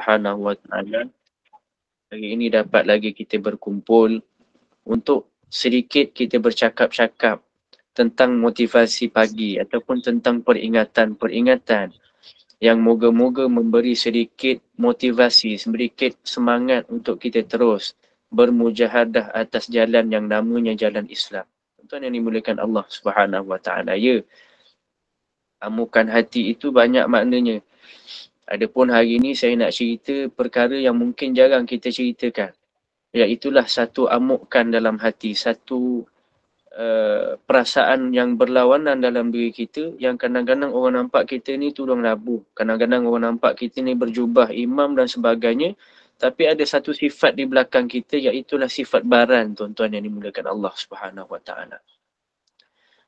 Subhanahu wa Ta'ala, hari ini dapat lagi kita berkumpul untuk sedikit kita bercakap-cakap tentang motivasi pagi ataupun tentang peringatan-peringatan yang moga-moga memberi sedikit motivasi, sedikit semangat untuk kita terus bermujahadah atas jalan yang namanya jalan Islam. Tuan yang dimuliakan Allah Subhanahu wa Ta'ala. Ya, amukan hati itu banyak maknanya. Adapun hari ini saya nak cerita perkara yang mungkin jarang kita ceritakan. Iaitulah satu amukan dalam hati, satu perasaan yang berlawanan dalam diri kita yang kadang-kadang orang nampak kita ni tudung labuh. Kadang-kadang orang nampak kita ni berjubah imam dan sebagainya. Tapi ada satu sifat di belakang kita iaitulah sifat baran, tuan-tuan yang dimuliakan Allah Subhanahu wa Ta'ala.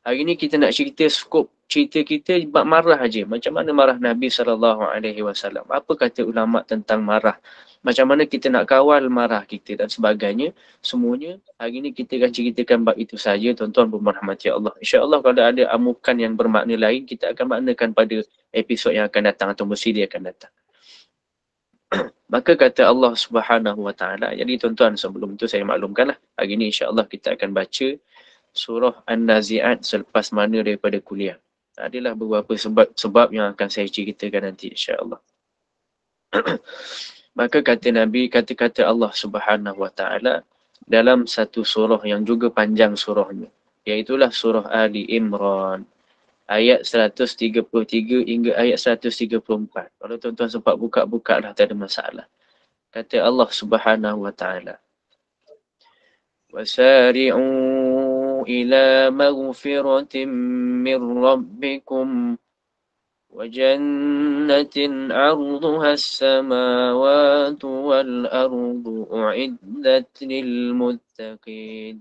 Hari ni kita nak cerita skop cerita kita bab marah aja. Macam mana marah Nabi SAW. Apa kata ulama tentang marah. Macam mana kita nak kawal marah kita dan sebagainya. Semuanya hari ni kita akan ceritakan bab itu saja, tuan-tuan berrahmati Allah. InsyaAllah kalau ada amukan yang bermakna lain, kita akan maknakan pada episod yang akan datang atau siri akan datang. Maka kata Allah Subhanahu wa Ta'ala. Jadi tuan-tuan, sebelum itu saya maklumkanlah. Hari ni insyaAllah kita akan baca surah An-Nazi'at selepas mana daripada kuliah. Adalah beberapa sebab yang akan saya ceritakan nanti insya-Allah. Maka kata Nabi, kata-kata Allah Subhanahu wa Ta'ala dalam satu surah yang juga panjang surahnya, iaitulah surah Ali Imran ayat 133 hingga ayat 134. Kalau tuan-tuan sempat buka lah, tak ada masalah. Kata Allah Subhanahu wa Ta'ala, وَسَارِعُوا إِلَى مَغْفِرَةٍ مِّن رَّبِّكُمْ وَجَنَّةٍ عَرْضُهَا السَّمَاوَاتُ وَالْأَرْضُ أُعِدَّتْ لِلْمُتَّقِينَ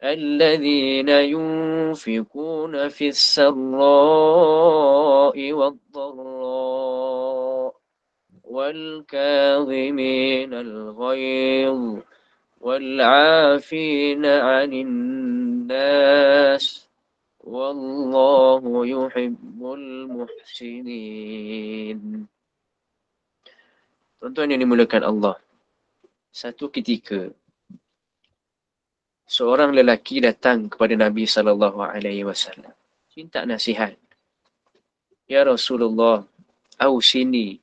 الَّذِينَ يُنفِقُونَ فِي السَّرَّاءِ وَالضَّرَّاءِ وَالْكَاظِمِينَ الْغَيْظَ وَالْعَافِينَ عَنِ النَّاسِ وَاللَّهُ يُحِبُّ الْمُحْسِنِينَ. Tuan-tuan yang dimuliakan Allah, satu ketika seorang lelaki datang kepada Nabi SAW, minta nasihat. Ya Rasulullah, ausini.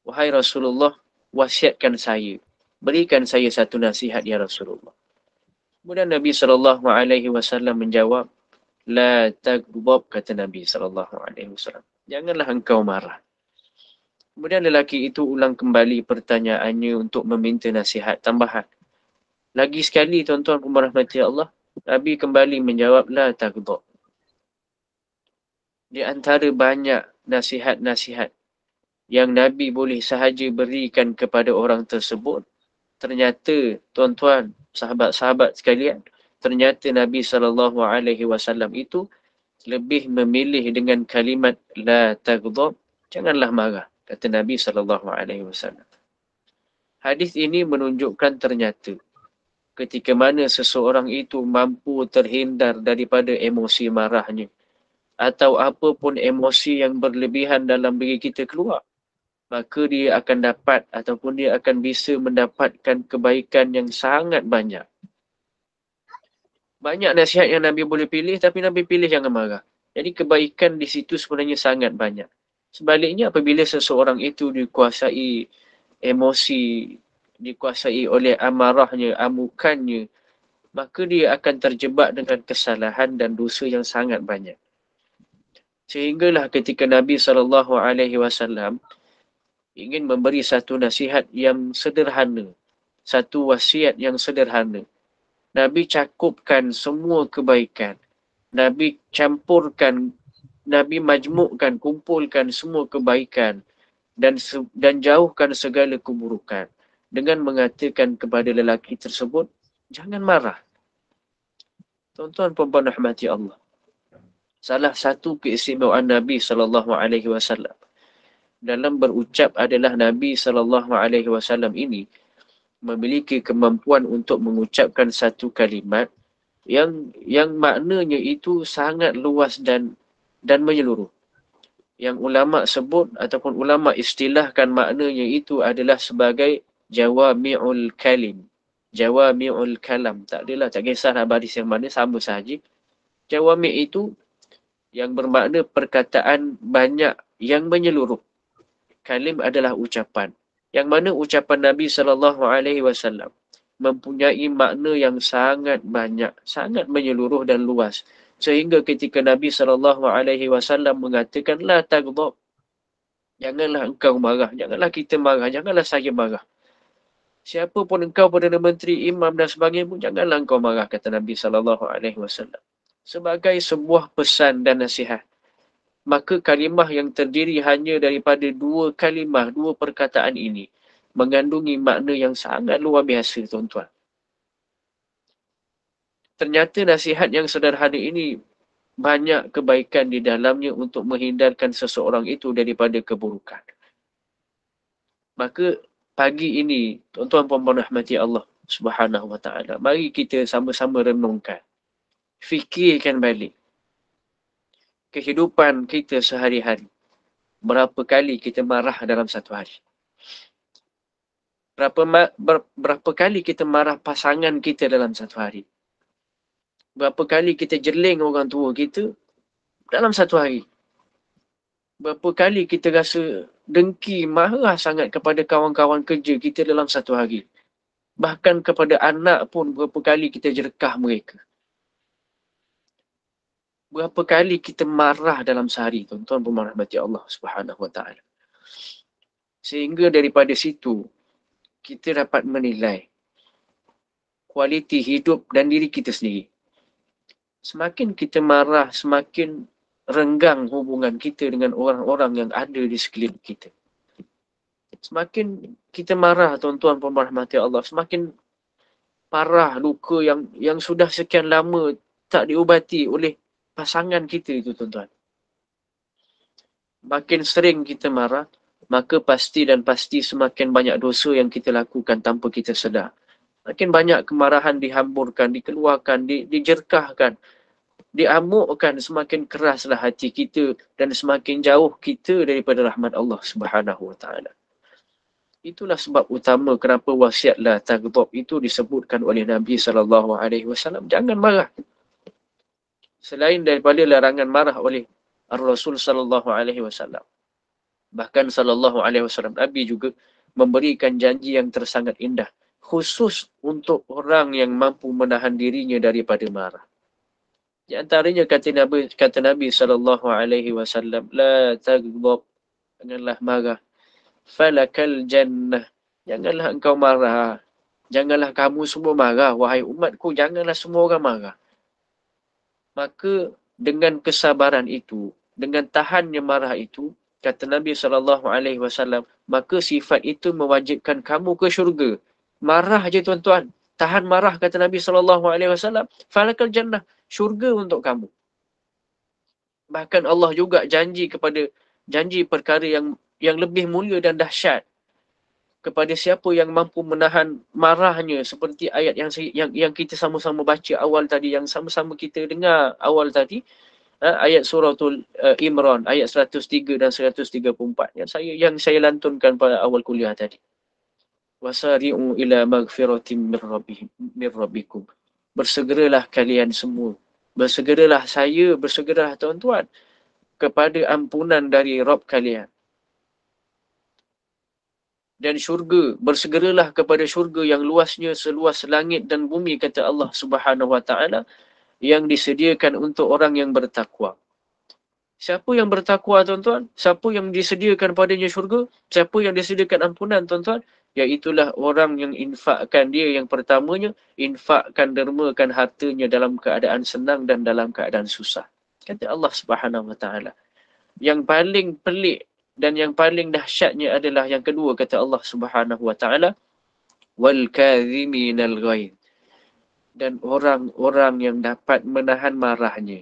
Wahai Rasulullah, wasiatkan saya. Berikan saya satu nasihat ya Rasulullah. Kemudian Nabi SAW menjawab, La taghdab, kata Nabi SAW. Janganlah engkau marah. Kemudian lelaki itu ulang kembali pertanyaannya untuk meminta nasihat tambahan. Lagi sekali tuan-tuan berahmati Allah, Nabi kembali menjawab, La taghdab. Di antara banyak nasihat-nasihat yang Nabi boleh sahaja berikan kepada orang tersebut, ternyata tuan-tuan, sahabat-sahabat sekalian, ternyata Nabi SAW itu lebih memilih dengan kalimat la taghdab, janganlah marah, kata Nabi SAW. Hadis ini menunjukkan ternyata ketika mana seseorang itu mampu terhindar daripada emosi marahnya atau apapun emosi yang berlebihan dalam diri kita keluar, maka dia akan dapat ataupun dia akan bisa mendapatkan kebaikan yang sangat banyak. Banyak nasihat yang Nabi boleh pilih, tapi Nabi pilih jangan marah. Jadi kebaikan di situ sebenarnya sangat banyak. Sebaliknya apabila seseorang itu dikuasai emosi, dikuasai oleh amarahnya, amukannya, maka dia akan terjebak dengan kesalahan dan dosa yang sangat banyak. Sehinggalah ketika Nabi SAW ingin memberi satu nasihat yang sederhana, satu wasiat yang sederhana, Nabi cakupkan semua kebaikan. Nabi campurkan, Nabi majmukkan, kumpulkan semua kebaikan dan jauhkan segala keburukan dengan mengatakan kepada lelaki tersebut, jangan marah. Tuan-tuan perempuan rahmati Allah, salah satu keistimewaan Nabi SAW dalam berucap adalah Nabi SAW ini memiliki kemampuan untuk mengucapkan satu kalimat yang maknanya itu sangat luas dan menyeluruh. yang ulama sebut ataupun ulama istilahkan maknanya itu adalah sebagai jawami'ul kalim. Jawami'ul kalam. Tak adalah, tak kisahlah baris yang mana, sama sahaja. Jawami' itu yang bermakna perkataan banyak yang menyeluruh. Kalim adalah ucapan. Yang mana ucapan Nabi SAW mempunyai makna yang sangat banyak, sangat menyeluruh dan luas. Sehingga ketika Nabi SAW mengatakan, la taghdab, janganlah engkau marah, janganlah kita marah, janganlah saya marah. Siapa pun engkau, Perdana Menteri, imam dan sebagainya pun, janganlah engkau marah, kata Nabi SAW. Sebagai sebuah pesan dan nasihat. Maka kalimah yang terdiri hanya daripada dua kalimah, dua perkataan ini, mengandungi makna yang sangat luar biasa, tuan-tuan. Ternyata nasihat yang sederhana ini banyak kebaikan di dalamnya untuk menghindarkan seseorang itu daripada keburukan. Maka pagi ini, tuan-tuan puan-puan rahmati Allah Subhanahu wa ta'ala, mari kita sama-sama renungkan. Fikirkan balik kehidupan kita sehari-hari. Berapa kali kita marah dalam satu hari? Berapa kali kita marah pasangan kita dalam satu hari? Berapa kali kita jeling orang tua kita dalam satu hari? Berapa kali kita rasa dengki, marah sangat kepada kawan-kawan kerja kita dalam satu hari? Bahkan kepada anak pun berapa kali kita jerkah mereka? Berapa kali kita marah dalam sehari, tuan-tuan rahmati Allah Subhanahu wa ta'ala. Sehingga daripada situ, kita dapat menilai kualiti hidup dan diri kita sendiri. Semakin kita marah, semakin renggang hubungan kita dengan orang-orang yang ada di sekeliling kita. Semakin kita marah, tuan-tuan rahmati Allah, semakin parah luka yang sudah sekian lama tak diubati oleh pasangan kita itu, tuan-tuan. Makin sering kita marah, maka pasti dan pasti semakin banyak dosa yang kita lakukan tanpa kita sedar. Makin banyak kemarahan dihamburkan, dikeluarkan, dijerkahkan, diamukkan, semakin keraslah hati kita dan semakin jauh kita daripada rahmat Allah Subhanahu wa ta'ala. Itulah sebab utama kenapa wasiat la taghdab itu disebutkan oleh Nabi SAW. Jangan marah. Selain daripada larangan marah oleh Rasul SAW. Bahkan SAW, Nabi juga memberikan janji yang tersangat indah. Khusus untuk orang yang mampu menahan dirinya daripada marah. Di antaranya kata Nabi SAW, la taghdab, janganlah marah. Falakal jannah, janganlah engkau marah. Janganlah kamu semua marah, wahai umatku, janganlah semua orang marah. Maka dengan kesabaran itu, dengan tahannya marah itu, kata Nabi SAW, maka sifat itu mewajibkan kamu ke syurga. Marah je, tuan-tuan. Tahan marah, kata Nabi SAW, falakal jannah, syurga untuk kamu. Bahkan Allah juga janji perkara yang lebih mulia dan dahsyat kepada siapa yang mampu menahan marahnya, seperti ayat yang kita sama-sama baca awal tadi, yang sama-sama kita dengar awal tadi, ayat suratul Imran, ayat 103 dan 134 yang saya lantunkan pada awal kuliah tadi. Wasari'u ila maghfiratin min rabbikum. Bersegeralah kalian semua. Bersegeralah saya, bersegeralah tuan-tuan kepada ampunan dari Rabb kalian. Dan syurga, bersegeralah kepada syurga yang luasnya seluas langit dan bumi, kata Allah Subhanahu wa ta'ala, yang disediakan untuk orang yang bertakwa. Siapa yang bertakwa, tuan-tuan? Siapa yang disediakan padanya syurga? Siapa yang disediakan ampunan, tuan-tuan? Iaitulah orang yang infakkan dia, yang pertamanya, infakkan, dermakan hartanya dalam keadaan senang dan dalam keadaan susah. Kata Allah Subhanahu wa ta'ala. Yang paling pelik dan yang paling dahsyatnya adalah yang kedua, kata Allah Subhanahu wa ta'ala, wal kadhiminal ghaidh, dan orang-orang yang dapat menahan marahnya,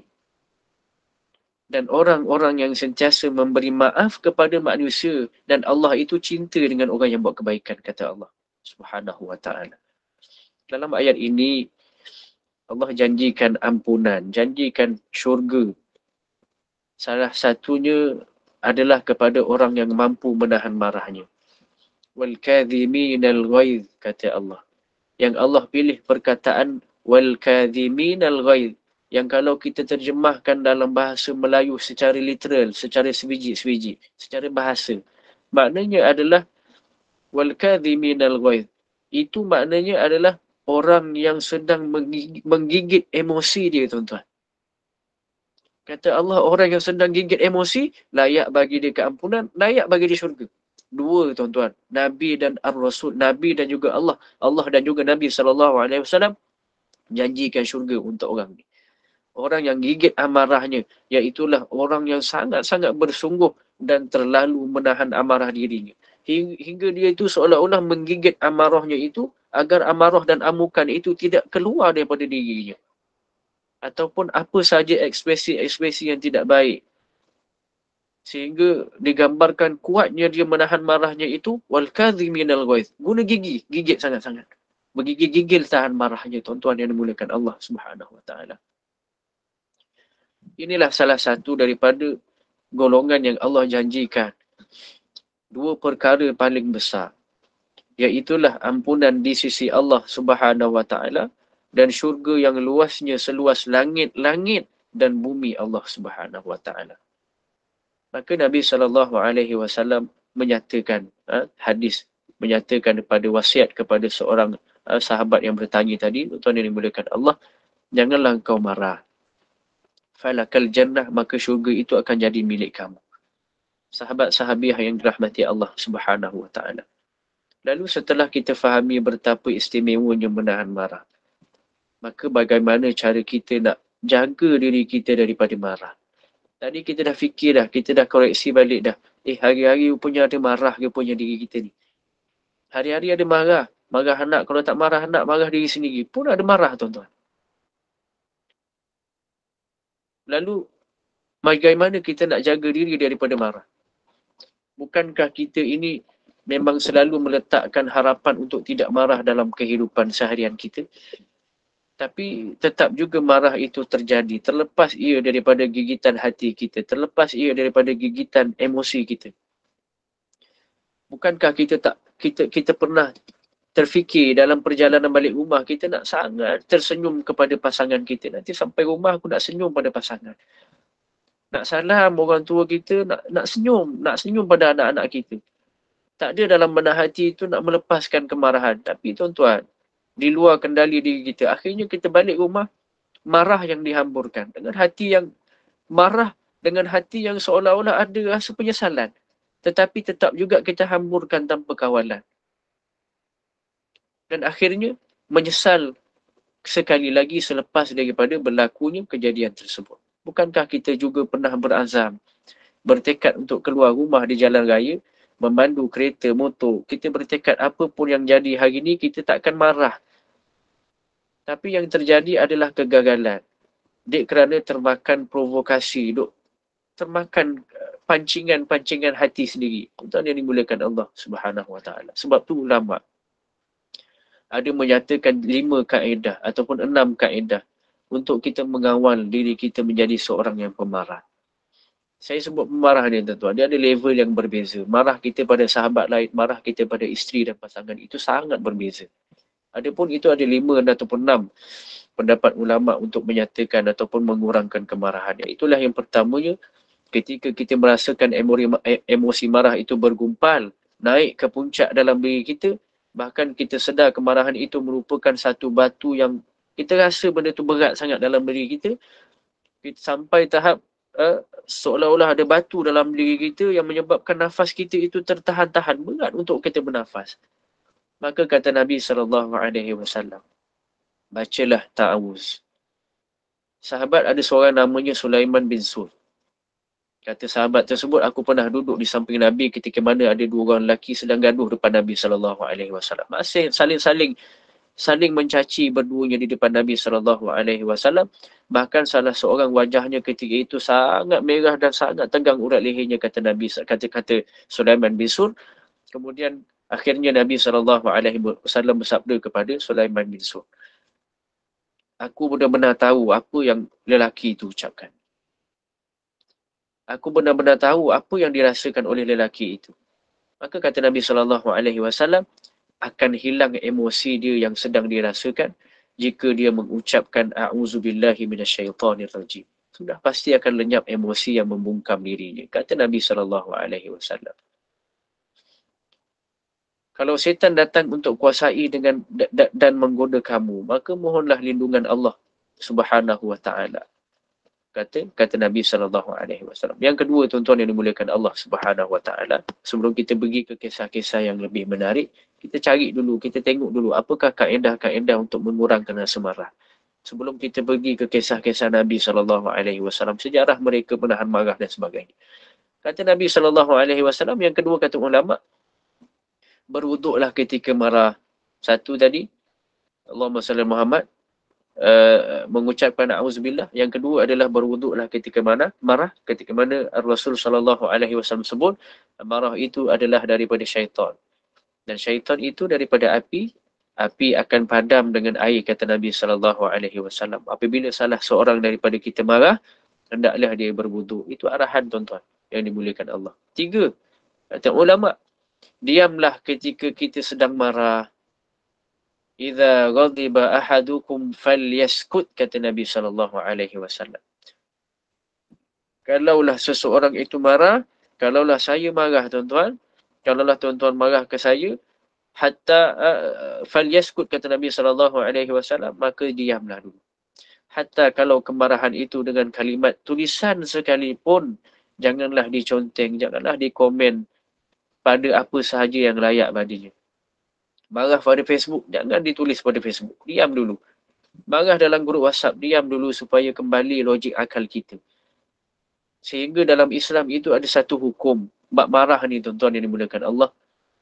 dan orang-orang yang sentiasa memberi maaf kepada manusia, dan Allah itu cinta dengan orang yang buat kebaikan, kata Allah Subhanahu wa ta'ala. Dalam ayat ini Allah janjikan ampunan, janjikan syurga. Salah satunya adalah kepada orang yang mampu menahan marahnya. Wal kadhiminal ghaiz, kata Allah. Yang Allah pilih perkataan wal kadhiminal ghaiz, yang kalau kita terjemahkan dalam bahasa Melayu secara literal, secara sebiji-sebiji, secara bahasa, maknanya adalah wal kadhiminal ghaiz. Itu maknanya adalah orang yang sedang menggigit emosi dia, tuan-tuan. Kata Allah, orang yang sedang gigit emosi, layak bagi dia keampunan, layak bagi dia syurga. Dua, tuan-tuan. Nabi dan Ar-Rasul. Nabi dan juga Allah. Allah dan juga Nabi SAW janjikan syurga untuk orang ni. Orang yang gigit amarahnya, iaitulah orang yang sangat-sangat bersungguh dan terlalu menahan amarah dirinya. Hingga dia itu seolah-olah menggigit amarahnya itu, agar amarah dan amukan itu tidak keluar daripada dirinya. Ataupun apa saja ekspresi-ekspresi yang tidak baik. Sehingga digambarkan kuatnya dia menahan marahnya itu, wal kadhiminal ghaiz. Guna gigi, gigit sangat-sangat. Bergigil-gigil tahan marahnya, tuan-tuan yang dimuliakan Allah Subhanahu wa taala. Inilah salah satu daripada golongan yang Allah janjikan. Dua perkara paling besar, iaitulah ampunan di sisi Allah Subhanahu wa taala dan syurga yang luasnya seluas langit-langit dan bumi Allah Subhanahu wa taala. Maka Nabi SAW menyatakan, hadis menyatakan kepada wasiat kepada seorang sahabat yang bertanya tadi, tuan yang dimuliakan Allah, janganlah engkau marah. Falakal jannah, maka syurga itu akan jadi milik kamu. Sahabat-sahabiah yang dirahmati Allah Subhanahu wa taala. Lalu setelah kita fahami betapa istimewanya menahan marah, maka bagaimana cara kita nak jaga diri kita daripada marah? Tadi kita dah fikir dah, kita dah koreksi balik dah. Hari-hari punya ada marah ke punya diri kita ni. Hari-hari ada marah. Marah anak, kalau tak marah anak, marah diri sendiri. Pun ada marah, tuan-tuan. Lalu, bagaimana kita nak jaga diri daripada marah? Bukankah kita ini memang selalu meletakkan harapan untuk tidak marah dalam kehidupan seharian kita? Tapi tetap juga marah itu terjadi, terlepas ia daripada gigitan hati kita, terlepas ia daripada gigitan emosi kita. Bukankah kita pernah terfikir dalam perjalanan balik rumah, kita nak sangat tersenyum kepada pasangan kita. Nanti sampai rumah aku nak senyum pada pasangan. Nak salam orang tua kita, nak senyum pada anak-anak kita. Tak ada dalam benak hati itu nak melepaskan kemarahan. Tapi tuan-tuan, di luar kendali diri kita, akhirnya kita balik rumah, marah yang dihamburkan. Dengan hati yang marah, dengan hati yang seolah-olah ada rasa penyesalan. Tetapi tetap juga kita hamburkan tanpa kawalan. Dan akhirnya menyesal sekali lagi selepas daripada berlakunya kejadian tersebut. Bukankah kita juga pernah berazam, bertekad untuk keluar rumah di jalan raya, memandu kereta, motor. Kita bertekad apapun yang jadi hari ini, kita takkan marah. Tapi yang terjadi adalah kegagalan. Dek kerana termakan provokasi, termakan pancingan-pancingan hati sendiri. Tuan yang dimuliakan Allah Subhanahu wa taala. Sebab tu ulama ada menyatakan 5 kaedah ataupun 6 kaedah untuk kita mengawal diri kita menjadi seorang yang pemarah. Saya sebut pemarah ni, tuan-tuan, dia ada level yang berbeza. Marah kita pada sahabat lain, marah kita pada isteri dan pasangan, itu sangat berbeza. Adapun itu ada 5 ataupun 6 pendapat ulama untuk menyatakan ataupun mengurangkan kemarahan. Itulah yang pertamanya, ketika kita merasakan emosi marah itu bergumpal, naik ke puncak dalam diri kita, bahkan kita sedar kemarahan itu merupakan satu batu yang kita rasa benda tu berat sangat dalam diri kita, sampai tahap seolah-olah ada batu dalam diri kita yang menyebabkan nafas kita itu tertahan-tahan, berat untuk kita bernafas. Maka kata Nabi SAW, bacalah ta'awuz. Sahabat ada seorang namanya Sulaiman bin Sur. Kata sahabat tersebut, aku pernah duduk di samping Nabi ketika mana ada 2 orang lelaki sedang gaduh depan Nabi SAW. Masih saling mencaci berduanya di depan Nabi SAW. Bahkan salah seorang wajahnya ketika itu sangat merah dan sangat tegang urat lehernya, kata Nabi, kata Sulaiman bin Sur. Kemudian akhirnya Nabi SAW bersabda kepada Sulaiman bin Sur, aku benar-benar tahu apa yang lelaki itu ucapkan. Aku benar-benar tahu apa yang dirasakan oleh lelaki itu. Maka kata Nabi SAW, akan hilang emosi dia yang sedang dirasakan jika dia mengucapkan a'udzubillahi minasyaitonirrajim. Sudah pasti akan lenyap emosi yang membungkam dirinya. Kata Nabi SAW. Kalau setan datang untuk kuasai dan menggoda kamu, maka mohonlah lindungan Allah Subhanahu wa taala. Kata Nabi SAW. Yang kedua, tuan-tuan yang dimuliakan Allah Subhanahu wa taala, sebelum kita pergi ke kisah-kisah yang lebih menarik, kita cari dulu, kita tengok dulu apakah kaedah-kaedah untuk mengurangkan rasa marah. Sebelum kita pergi ke kisah-kisah Nabi SAW, sejarah mereka menahan marah dan sebagainya. Kata Nabi SAW, yang kedua kata ulama, berwuduklah ketika marah. Satu tadi, Allahumma salli Muhammad, mengucapkan auzubillah. Yang kedua adalah berwuduklah ketika marah, ketika mana Rasul SAW sebut marah itu adalah daripada syaitan, dan syaitan itu daripada api akan padam dengan air, kata Nabi SAW. Apabila salah seorang daripada kita marah, hendaklah dia berwuduk. Itu arahan, tuan-tuan yang dimuliakan Allah. 3, kata ulama, diamlah ketika kita sedang marah. Idza ghadiba ahadukum falyaskut, kata Nabi SAW. Kalaulah seseorang itu marah, kalaulah saya marah, tuan-tuan, kalaulah tuan-tuan marah ke saya, hatta falyaskut, kata Nabi SAW, maka diamlah dulu. Hatta kalau kemarahan itu dengan kalimat tulisan sekalipun, janganlah diconteng, janganlah dikomen pada apa sahaja yang layak padanya. Marah pada Facebook, jangan ditulis pada Facebook. Diam dulu. Marah dalam grup WhatsApp, diam dulu supaya kembali logik akal kita. Sehingga dalam Islam itu ada satu hukum. Bab marah ni, tuan-tuan yang dimuliakan Allah.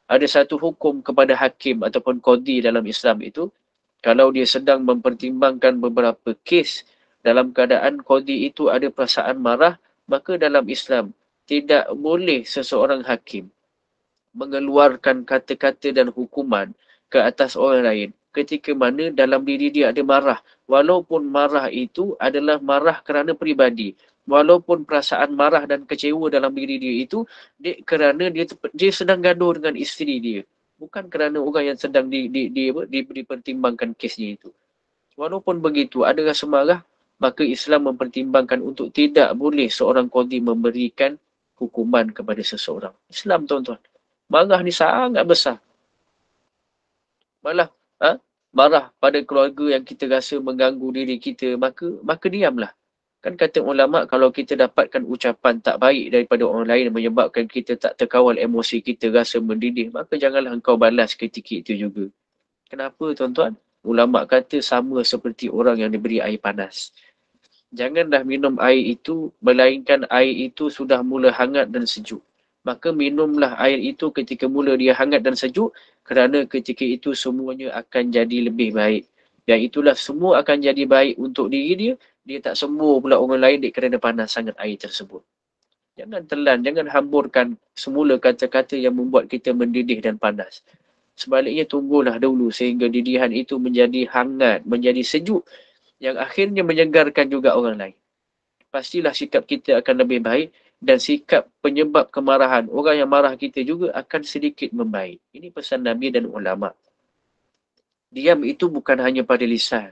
Ada satu hukum kepada hakim ataupun qadi dalam Islam itu. Kalau dia sedang mempertimbangkan beberapa kes, dalam keadaan qadi itu ada perasaan marah, maka dalam Islam tidak boleh seseorang hakim mengeluarkan kata-kata dan hukuman ke atas orang lain ketika mana dalam diri dia ada marah, walaupun marah itu adalah marah kerana peribadi, walaupun perasaan marah dan kecewa dalam diri dia itu kerana dia sedang gaduh dengan isteri dia, bukan kerana orang yang sedang dipertimbangkan kesnya itu. Walaupun begitu, ada rasa marah, maka Islam mempertimbangkan untuk tidak boleh seorang qadi memberikan hukuman kepada seseorang. Islam, tuan-tuan, marah ni sangat besar. Malah marah pada keluarga yang kita rasa mengganggu diri kita, maka diamlah. Kan kata ulama, kalau kita dapatkan ucapan tak baik daripada orang lain menyebabkan kita tak terkawal emosi kita, rasa mendidih, maka janganlah engkau balas ketika itu juga. Kenapa, tuan-tuan? Ulama kata sama seperti orang yang diberi air panas. Janganlah minum air itu, melainkan air itu sudah mula hangat dan sejuk. Maka minumlah air itu ketika mula dia hangat dan sejuk, kerana ketika itu semuanya akan jadi lebih baik. Dan itulah semua akan jadi baik untuk diri dia tak sembuh pula orang lain kerana panas sangat air tersebut. Jangan telan, jangan hamburkan semula kata-kata yang membuat kita mendidih dan panas. Sebaliknya tunggulah dulu sehingga didihan itu menjadi hangat, menjadi sejuk, yang akhirnya menyegarkan juga orang lain. Pastilah sikap kita akan lebih baik, dan sikap penyebab kemarahan orang yang marah kita juga akan sedikit membaik. Ini pesan Nabi dan ulama. Diam itu bukan hanya pada lisan.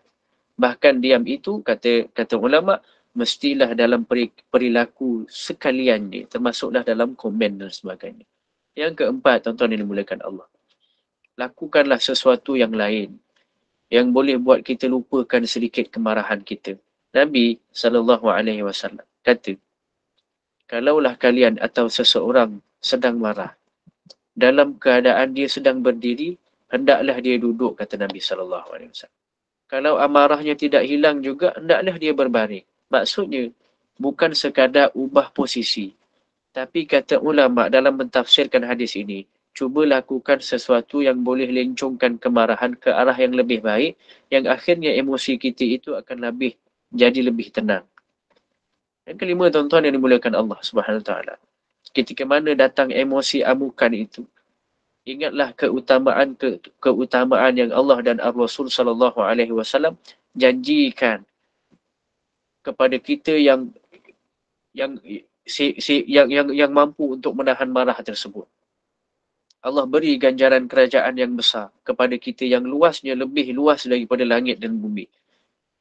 Bahkan diam itu, kata ulama, mestilah dalam perilaku sekalian dia, termasuklah dalam komen dan sebagainya. Yang keempat, tuan-tuan yang dimuliakan Allah, lakukanlah sesuatu yang lain yang boleh buat kita lupakan sedikit kemarahan kita. Nabi SAW kata, kalaulah kalian atau seseorang sedang marah, dalam keadaan dia sedang berdiri, hendaklah dia duduk, kata Nabi SAW. Kalau amarahnya tidak hilang juga, hendaklah dia berbaring. Maksudnya, bukan sekadar ubah posisi. Tapi kata ulama dalam mentafsirkan hadis ini, cuba lakukan sesuatu yang boleh lencongkan kemarahan ke arah yang lebih baik, yang akhirnya emosi kita itu akan jadi lebih tenang. Yang kelima, tuan-tuan yang dimuliakan Allah Subhanahu Wa Taala, ketika mana datang emosi amukan itu, ingatlah keutamaan yang Allah dan Ar-Rasul sallallahu alaihi wasallam janjikan kepada kita yang yang mampu untuk menahan marah tersebut. Allah beri ganjaran kerajaan yang besar kepada kita yang luasnya lebih luas daripada langit dan bumi.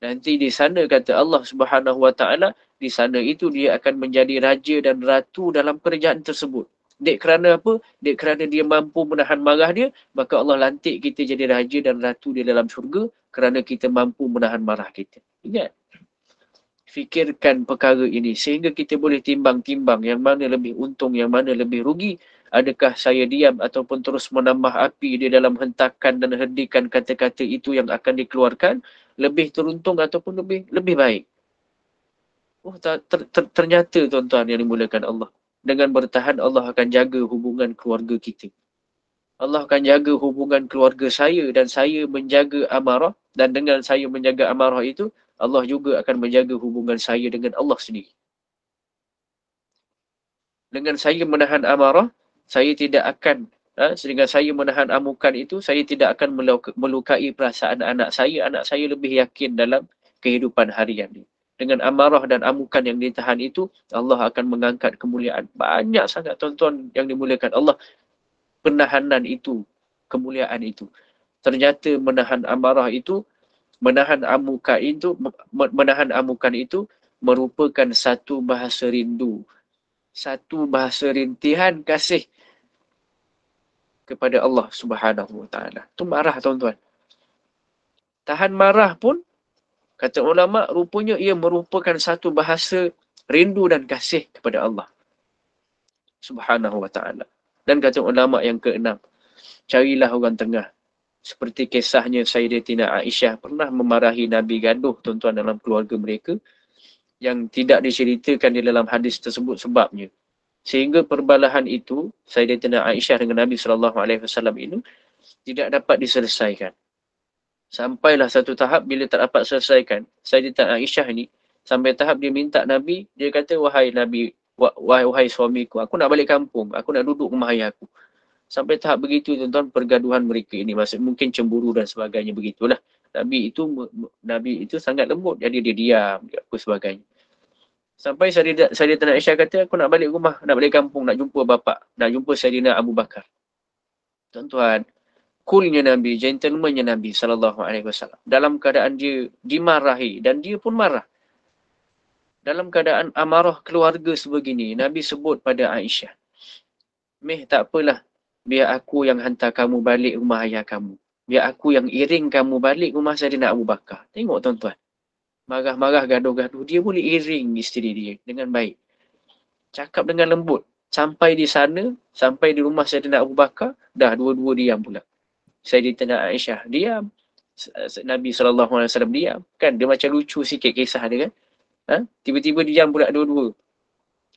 Nanti di sana kata Allah Subhanahu Wa Taala, di sana itu dia akan menjadi raja dan ratu dalam kerajaan tersebut. Dek kerana apa? Dek kerana dia mampu menahan marah dia, maka Allah lantik kita jadi raja dan ratu di dalam syurga kerana kita mampu menahan marah kita. Ingat? Fikirkan perkara ini sehingga kita boleh timbang-timbang yang mana lebih untung, yang mana lebih rugi. Adakah saya diam ataupun terus menambah api di dalam hentakan dan herdikan kata-kata itu yang akan dikeluarkan, lebih teruntung ataupun lebih baik. Oh, ternyata tuan-tuan yang dimuliakan Allah. Dengan bertahan Allah akan jaga hubungan keluarga kita. Allah akan jaga hubungan keluarga saya dan saya menjaga amarah, dan dengan saya menjaga amarah itu Allah juga akan menjaga hubungan saya dengan Allah sendiri. Dengan saya menahan amarah, saya tidak akan dengan saya menahan amukan itu, saya tidak akan melukai perasaan anak saya lebih yakin dalam kehidupan harian ini. Dengan amarah dan amukan yang ditahan itu, Allah akan mengangkat kemuliaan. Banyak sangat tuan-tuan yang dimuliakan Allah, penahanan itu, kemuliaan itu. Ternyata menahan amarah itu, menahan amukan itu merupakan satu bahasa rindu, satu bahasa rintihan kasih kepada Allah Subhanahu Wa Taala. Itu marah tuan-tuan. Tahan marah pun, kata ulama, rupanya ia merupakan satu bahasa rindu dan kasih kepada Allah Subhanahu Wa Taala. Dan kata ulama yang keenam, carilah orang tengah. Seperti kisahnya Sayyidatina Aisyah pernah memarahi Nabi gaduh tuan-tuan dalam keluarga mereka yang tidak diceritakan di dalam hadis tersebut sebabnya. Sehingga perbalahan itu Sayyidatina Aisyah dengan Nabi SAW ini tidak dapat diselesaikan. Sampailah satu tahap bila tak dapat selesaikan, Sayyidatina Aisyah ni sampai tahap dia minta Nabi, dia kata, wahai Nabi, wahai suamiku, aku nak balik kampung, aku nak duduk rumah ayah aku. Sampai tahap begitu tuan-tuan pergaduhan mereka ini. Maksud mungkin cemburu dan sebagainya begitulah. Nabi itu sangat lembut. Jadi dia diam, apa sebagainya. Sampai Sayyidatina Aisyah kata, aku nak balik rumah, nak balik kampung, nak jumpa bapa, nak jumpa Sayyidina Abu Bakar. Tuan-tuan, coolnya Nabi, gentlemannya Nabi SAW. Dalam keadaan dia dimarahi dan dia pun marah. Dalam keadaan amarah keluarga sebegini, Nabi sebut pada Aisyah, Meh, tak apalah, biar aku yang hantar kamu balik rumah ayah kamu. Biar aku yang iring kamu balik rumah Sayyidina Abu Bakar. Tengok tuan-tuan. Marah-marah, gaduh-gaduh. Dia boleh iring isteri dia dengan baik. Cakap dengan lembut. Sampai di sana, sampai di rumah Sayyidina Abu Bakar, dah dua-dua diam pula. Sayyidina Aisyah diam. Nabi SAW diam. Kan dia macam lucu sikit kisah dia kan. Tiba-tiba diam pula dua-dua.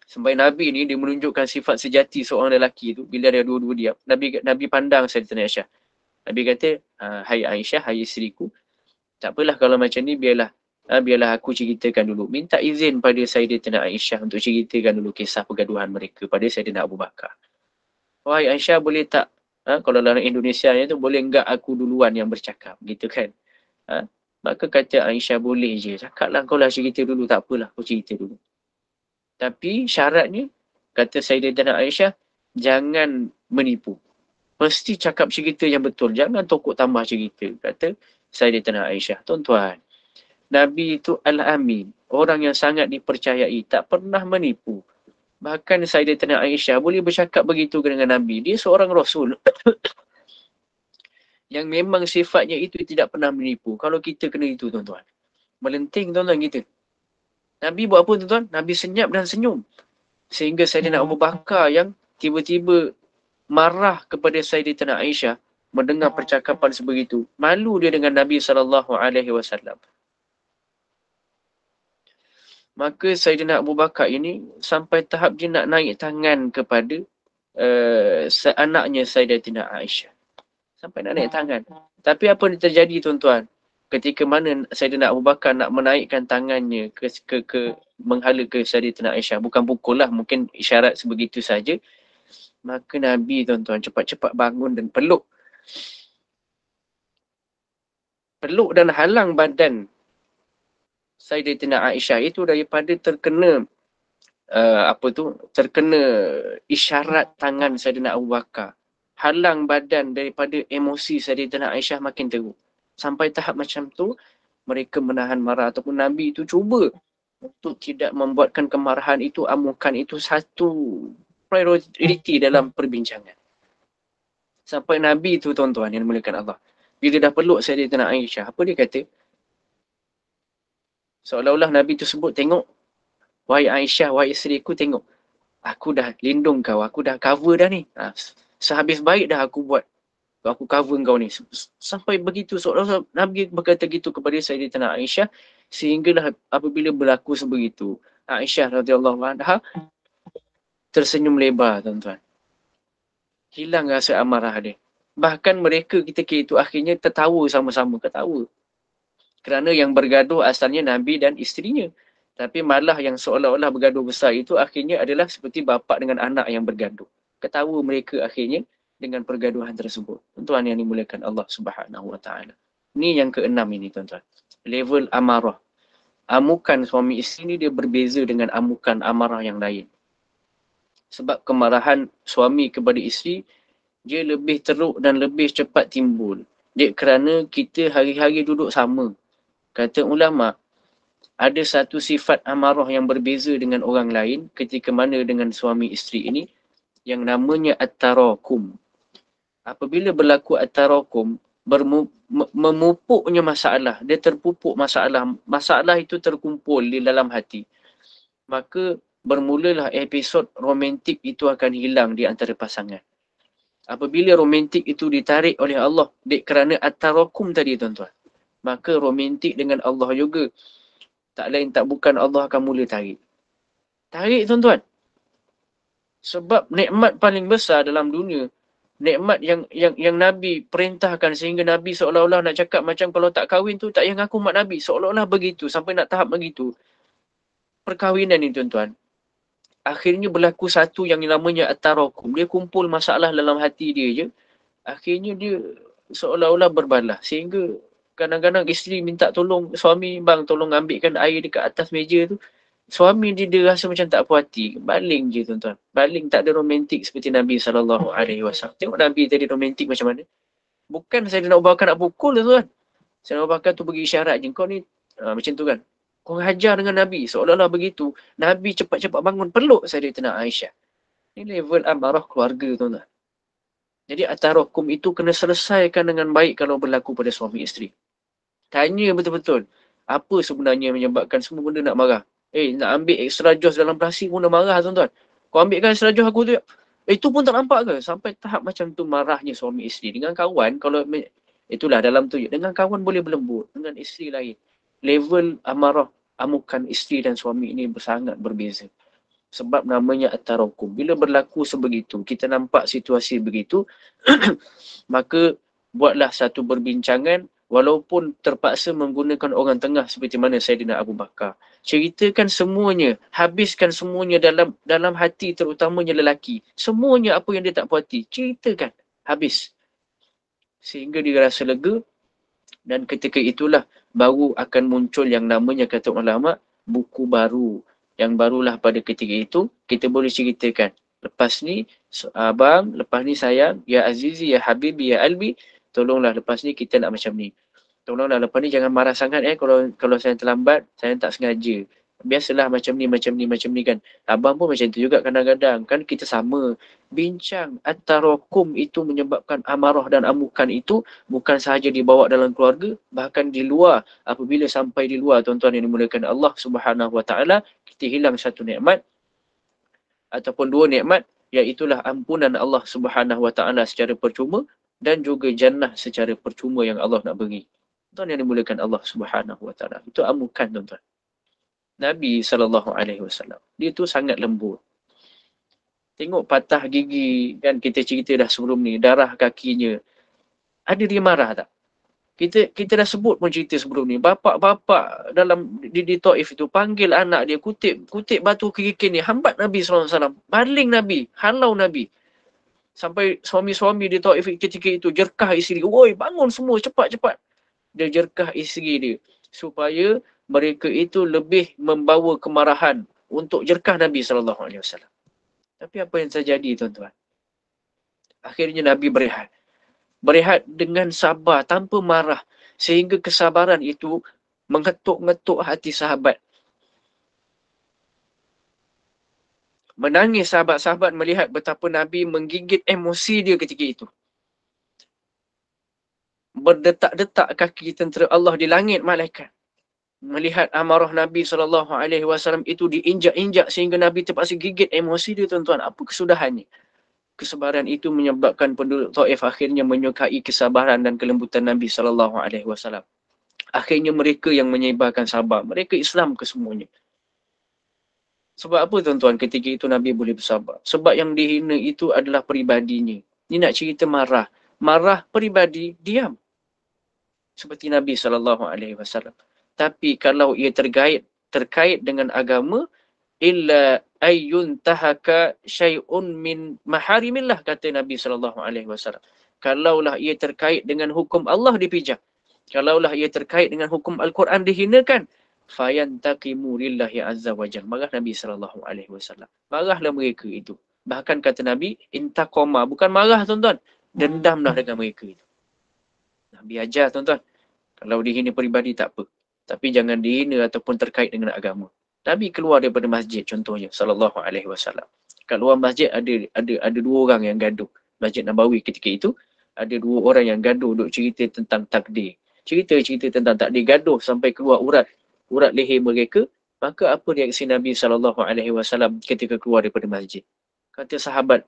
Sampai Nabi ni dia menunjukkan sifat sejati seorang lelaki tu bila dia dua-dua diam. Nabi pandang Sayyidatina Aisyah. Nabi kata, hai Aisyah, hai isteriku, tak apalah kalau macam ni, biarlah aku ceritakan dulu. Minta izin pada Sayyidatina Aisyah untuk ceritakan dulu kisah pergaduhan mereka pada Sayyidina Abu Bakar. Wahai Aisyah, boleh tak, kalau dalam Indonesia tu, boleh enggak aku duluan yang bercakap, gitu kan. Maka kata Aisyah, boleh je. Cakaplah kau lah cerita dulu, tak apalah, kau cerita dulu. Tapi syaratnya, kata Sayyidatina Aisyah, jangan menipu. Mesti cakap cerita yang betul. Jangan tokok tambah cerita. Kata Sayyidatina Aisyah. Tuan-tuan, Nabi itu Al-Amin. Orang yang sangat dipercayai. Tak pernah menipu. Bahkan Sayyidatina Aisyah boleh bercakap begitu dengan Nabi. Dia seorang Rasul. Yang memang sifatnya itu tidak pernah menipu. Kalau kita kena itu tuan-tuan. Melenting tuan-tuan kita. Nabi buat apa tuan-tuan? Nabi senyap dan senyum. Sehingga Sayyidina Abu Bakar yang tiba-tiba marah kepada Sayyidatina Aisyah mendengar percakapan sebegitu. Malu dia dengan Nabi SAW. Maka Sayyidina Abu Bakar ini sampai tahap dia nak naik tangan kepada anaknya Sayyidatina Aisyah. Sampai nak naik tangan. Tapi apa yang terjadi tuan-tuan? Ketika mana Sayyidina Abu Bakar nak menaikkan tangannya ke menghala ke Sayyidatina Aisyah. Bukan pukul lah, mungkin isyarat sebegitu saja. Maka Nabi tuan-tuan cepat-cepat bangun dan peluk. Peluk dan halang badan Sayyidatina Aisyah itu daripada terkena terkena isyarat tangan Saidina Abu Bakar, halang badan daripada emosi Saidina Aisyah makin teruk. Sampai tahap macam tu, mereka menahan marah ataupun Nabi itu cuba untuk tidak membuatkan kemarahan itu, amukan itu satu prioriti dalam perbincangan. Sampai Nabi itu, tuan-tuan yang dimuliakan Allah, bila dah peluk Saidina Aisyah, apa dia kata? Seolah-olah Nabi tu sebut, tengok, wahai Aisyah, wahai isteriku, tengok, aku dah lindung kau, aku dah cover dah ni. Sehabis baik dah aku buat, aku cover kau ni. Sampai begitu, seolah-olah Nabi berkata gitu kepada Saidina Aisyah, sehinggalah apabila berlaku sebegitu, Aisyah radhiyallahu anha tersenyum lebar, tuan-tuan. Hilang rasa amarah dia. Bahkan mereka ketika itu akhirnya tertawa sama-sama, ketawa. Kerana yang bergaduh asalnya Nabi dan isterinya. Tapi malah yang seolah-olah bergaduh besar itu akhirnya adalah seperti bapa dengan anak yang bergaduh. Ketawa mereka akhirnya dengan pergaduhan tersebut. Tuan-tuan yang dimuliakan Allah Subhanahu Wa Taala. Ini yang keenam ini, tuan-tuan. Level amarah. Amukan suami isteri ni dia berbeza dengan amukan amarah yang lain. Sebab kemarahan suami kepada isteri, dia lebih teruk dan lebih cepat timbul. Dia kerana kita hari-hari duduk sama. Kata ulama, ada satu sifat amarah yang berbeza dengan orang lain ketika mana dengan suami isteri ini, yang namanya at-tarakum. Apabila berlaku at-tarakum, memupuknya masalah, dia terpupuk masalah itu terkumpul di dalam hati. Maka bermulalah episod romantik itu akan hilang di antara pasangan. Apabila romantik itu ditarik oleh Allah kerana at-tarakum tadi, tuan-tuan, maka romantik dengan Allah juga tak lain tak bukan Allah akan mula tarik. Tarik, tuan-tuan. Sebab nikmat paling besar dalam dunia, nikmat yang Nabi perintahkan sehingga Nabi seolah-olah nak cakap macam kalau tak kahwin tu tak payah ngaku mak Nabi. Seolah-olah begitu sampai nak tahap begitu. Perkahwinan ni, tuan-tuan, akhirnya berlaku satu yang namanya at-tarakum. Dia kumpul masalah dalam hati dia je. Akhirnya dia seolah-olah berbalah. Sehingga kadang-kadang isteri minta tolong suami, bang tolong ambilkan air dekat atas meja tu. Suami dia rasa macam tak puas hati. Baling je, tuan-tuan. Baling, tak ada romantik seperti Nabi SAW. Tengok Nabi tadi romantik macam mana. Bukan Saidina Abu Bakar nak pukul, tuan-tuan. Saidina Abu Bakar tu bagi isyarat je. Kau ni macam tu kan. Kau hajar dengan Nabi. Seolah-olah begitu. Nabi cepat-cepat bangun peluk Saidina Aisyah. Ini level amarah keluarga, tuan-tuan. Jadi at-tarakum itu kena selesaikan dengan baik kalau berlaku pada suami isteri. Tanya betul-betul. Apa sebenarnya menyebabkan semua benda nak marah? Nak ambil extra jos dalam plastik pun dah marah, tuan-tuan. Kau ambilkan extra jos aku tu. Itu pun tak nampak ke? Sampai tahap macam tu marahnya suami isteri. Dengan kawan, kalau itulah dalam tu. Dengan kawan boleh berlembut. Dengan isteri lain. Level amarah, amukan isteri dan suami ini sangat berbeza. Sebab namanya at-tarakum. Bila berlaku sebegitu, kita nampak situasi begitu, maka buatlah satu perbincangan, walaupun terpaksa menggunakan orang tengah seperti mana Saidina Abu Bakar. Ceritakan semuanya, habiskan semuanya dalam hati, terutamanya lelaki. Semuanya apa yang dia tak puas hati, ceritakan, habis. Sehingga dia rasa lega, dan ketika itulah baru akan muncul yang namanya, kata ulama, buku baru. Yang barulah pada ketika itu, kita boleh ceritakan. Lepas ni, abang, lepas ni sayang, ya Azizi, ya Habibi, ya Albi, tolonglah lepas ni kita nak macam ni. Tolonglah lepas ni jangan marah sangat kalau saya terlambat, saya tak sengaja. Biasalah macam ni kan. Abang pun macam tu juga kadang-kadang. Kan kita sama. Bincang at-tarakum itu menyebabkan amarah dan amukan itu bukan sahaja dibawa dalam keluarga, bahkan di luar. Apabila sampai di luar, tuan-tuan yang dimuliakan Allah Subhanahu Wa Taala, kita hilang satu nikmat ataupun dua nikmat, iaitulah ampunan Allah Subhanahu Wa Taala secara percuma dan juga jannah secara percuma yang Allah nak beri. Tuan yang dimuliakan Allah Subhanahu Wa Taala. Itu amukan, tuan-tuan. Nabi SAW, dia tu sangat lembut. Tengok patah gigi, kan kita cerita dah sebelum ni, darah kakinya. Ada dia marah tak? Kita dah sebut pun cerita sebelum ni. Bapak-bapak dalam di Taif itu panggil anak dia, kutip batu kerikil ni, hambat Nabi SAW. Baling Nabi, halau Nabi. Sampai suami-suami di Taif ketika itu jerkah isteri. Woi, bangun semua, cepat-cepat. Dia jerkah isteri dia. Supaya mereka itu lebih membawa kemarahan untuk jerkah Nabi SAW. Tapi apa yang terjadi tuan-tuan? Akhirnya Nabi berehat. Berehat dengan sabar, tanpa marah. Sehingga kesabaran itu mengetuk-ngetuk hati sahabat. Menangis sahabat-sahabat melihat betapa Nabi menggigit emosi dia ketika itu. Berdetak-detak kaki tentera Allah di langit malaikat. Melihat amarah Nabi SAW itu diinjak-injak sehingga Nabi terpaksa gigit emosi dia tuan-tuan. Apa kesudahannya? Kesabaran itu menyebabkan penduduk Taif akhirnya menyukai kesabaran dan kelembutan Nabi SAW. Akhirnya mereka yang menyebarkan sabar. Mereka Islam kesemuanya. Sebab apa tuan-tuan ketika itu Nabi boleh bersabar? Sebab yang dihina itu adalah peribadinya. Ni nak cerita marah. Marah peribadi, diam. Seperti Nabi SAW. Tapi kalau ia terkait dengan agama, illa ayyun tahaka syai'un min maharimillah, kata Nabi SAW. Kalaulah ia terkait dengan hukum Allah dipijak. Kalaulah ia terkait dengan hukum Al-Quran dihinakan, fayantaqimu lillahi azza wa jalla. Marah Nabi SAW. Marahlah mereka itu. Bahkan kata Nabi, intaqoma. Bukan marah tuan-tuan. Dendamlah dengan mereka itu. Nabi ajar tuan-tuan. Kalau dihina peribadi tak apa. Tapi jangan dihina ataupun terkait dengan agama. Nabi keluar daripada masjid contohnya SAW. Kat luar masjid ada dua orang yang gaduh. Masjid Nabawi ketika itu ada dua orang yang gaduh duk cerita tentang takdir. Cerita tentang takdir, gaduh sampai keluar urat leher mereka. Maka apa reaksi Nabi SAW ketika keluar daripada masjid? Kata sahabat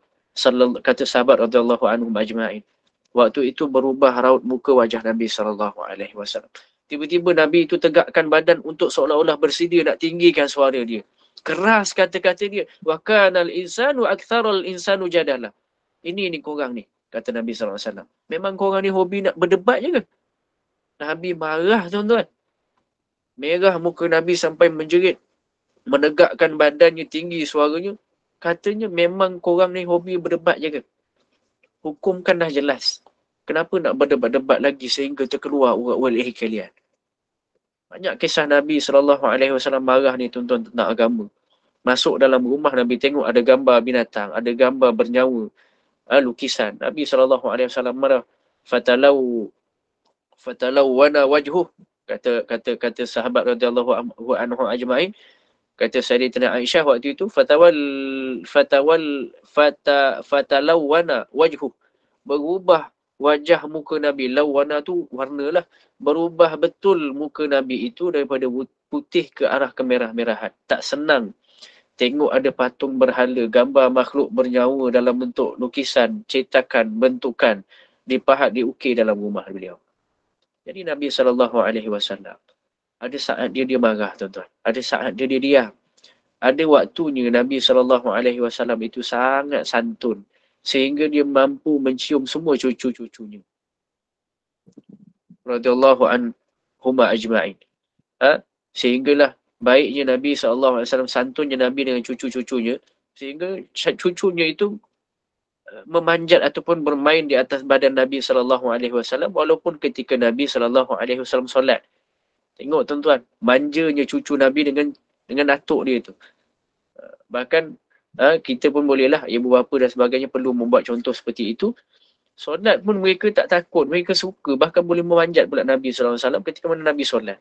radhiyallahu anhum ajma'in. Waktu itu berubah raut muka wajah Nabi SAW. Tiba-tiba Nabi itu tegakkan badan untuk seolah-olah bersedia nak tinggikan suara dia. Keras kata-kata dia. Wa kanal insanu aktharul insanu jadalah. Ini korang ni, kata Nabi SAW. Memang korang ni hobi nak berdebat je ke? Nabi marah tuan-tuan. Merah muka Nabi sampai menjerit. Menegakkan badannya tinggi suaranya. Katanya memang korang ni hobi berdebat je ke? Hukum kan dah jelas. Kenapa nak berdebat-debat lagi sehingga terkeluar urat-urat leher kalian? Banyak kisah Nabi SAW marah ni tuan-tuan tentang agama. Masuk dalam rumah Nabi tengok ada gambar binatang, ada gambar bernyawa, lukisan. Nabi SAW marah. Fatalau wana wajhuh. Kata sahabat radhiyallahu anhu ajma'in. Kata Sayyidatina Aisyah waktu itu, fatalau wana wajhuh. Berubah wajah muka Nabi. Lawana tu warna lah. Berubah betul muka Nabi itu daripada putih ke arah kemerah-merahan. Tak senang tengok ada patung berhala, gambar makhluk bernyawa dalam bentuk lukisan, cetakan, bentukan, dipahat, diukir dalam rumah beliau. Jadi Nabi SAW, ada saat dia marah tuan-tuan. Ada saat dia diam. Ada waktunya Nabi SAW itu sangat santun. Sehingga dia mampu mencium semua cucu-cucunya. Radhiyallahu anhuma ajma'in. Sehinggalah baiknya Nabi SAW, santunnya Nabi dengan cucu-cucunya. Sehingga cucunya itu memanjat ataupun bermain di atas badan Nabi SAW. Walaupun ketika Nabi SAW solat. Tengok tuan-tuan, manjanya cucu Nabi dengan atuk dia tu. Bahkan kita pun bolehlah, ibu bapa dan sebagainya perlu membuat contoh seperti itu. Solat pun mereka tak takut, mereka suka, bahkan boleh memanjat pula Nabi SAW ketika mana Nabi solat.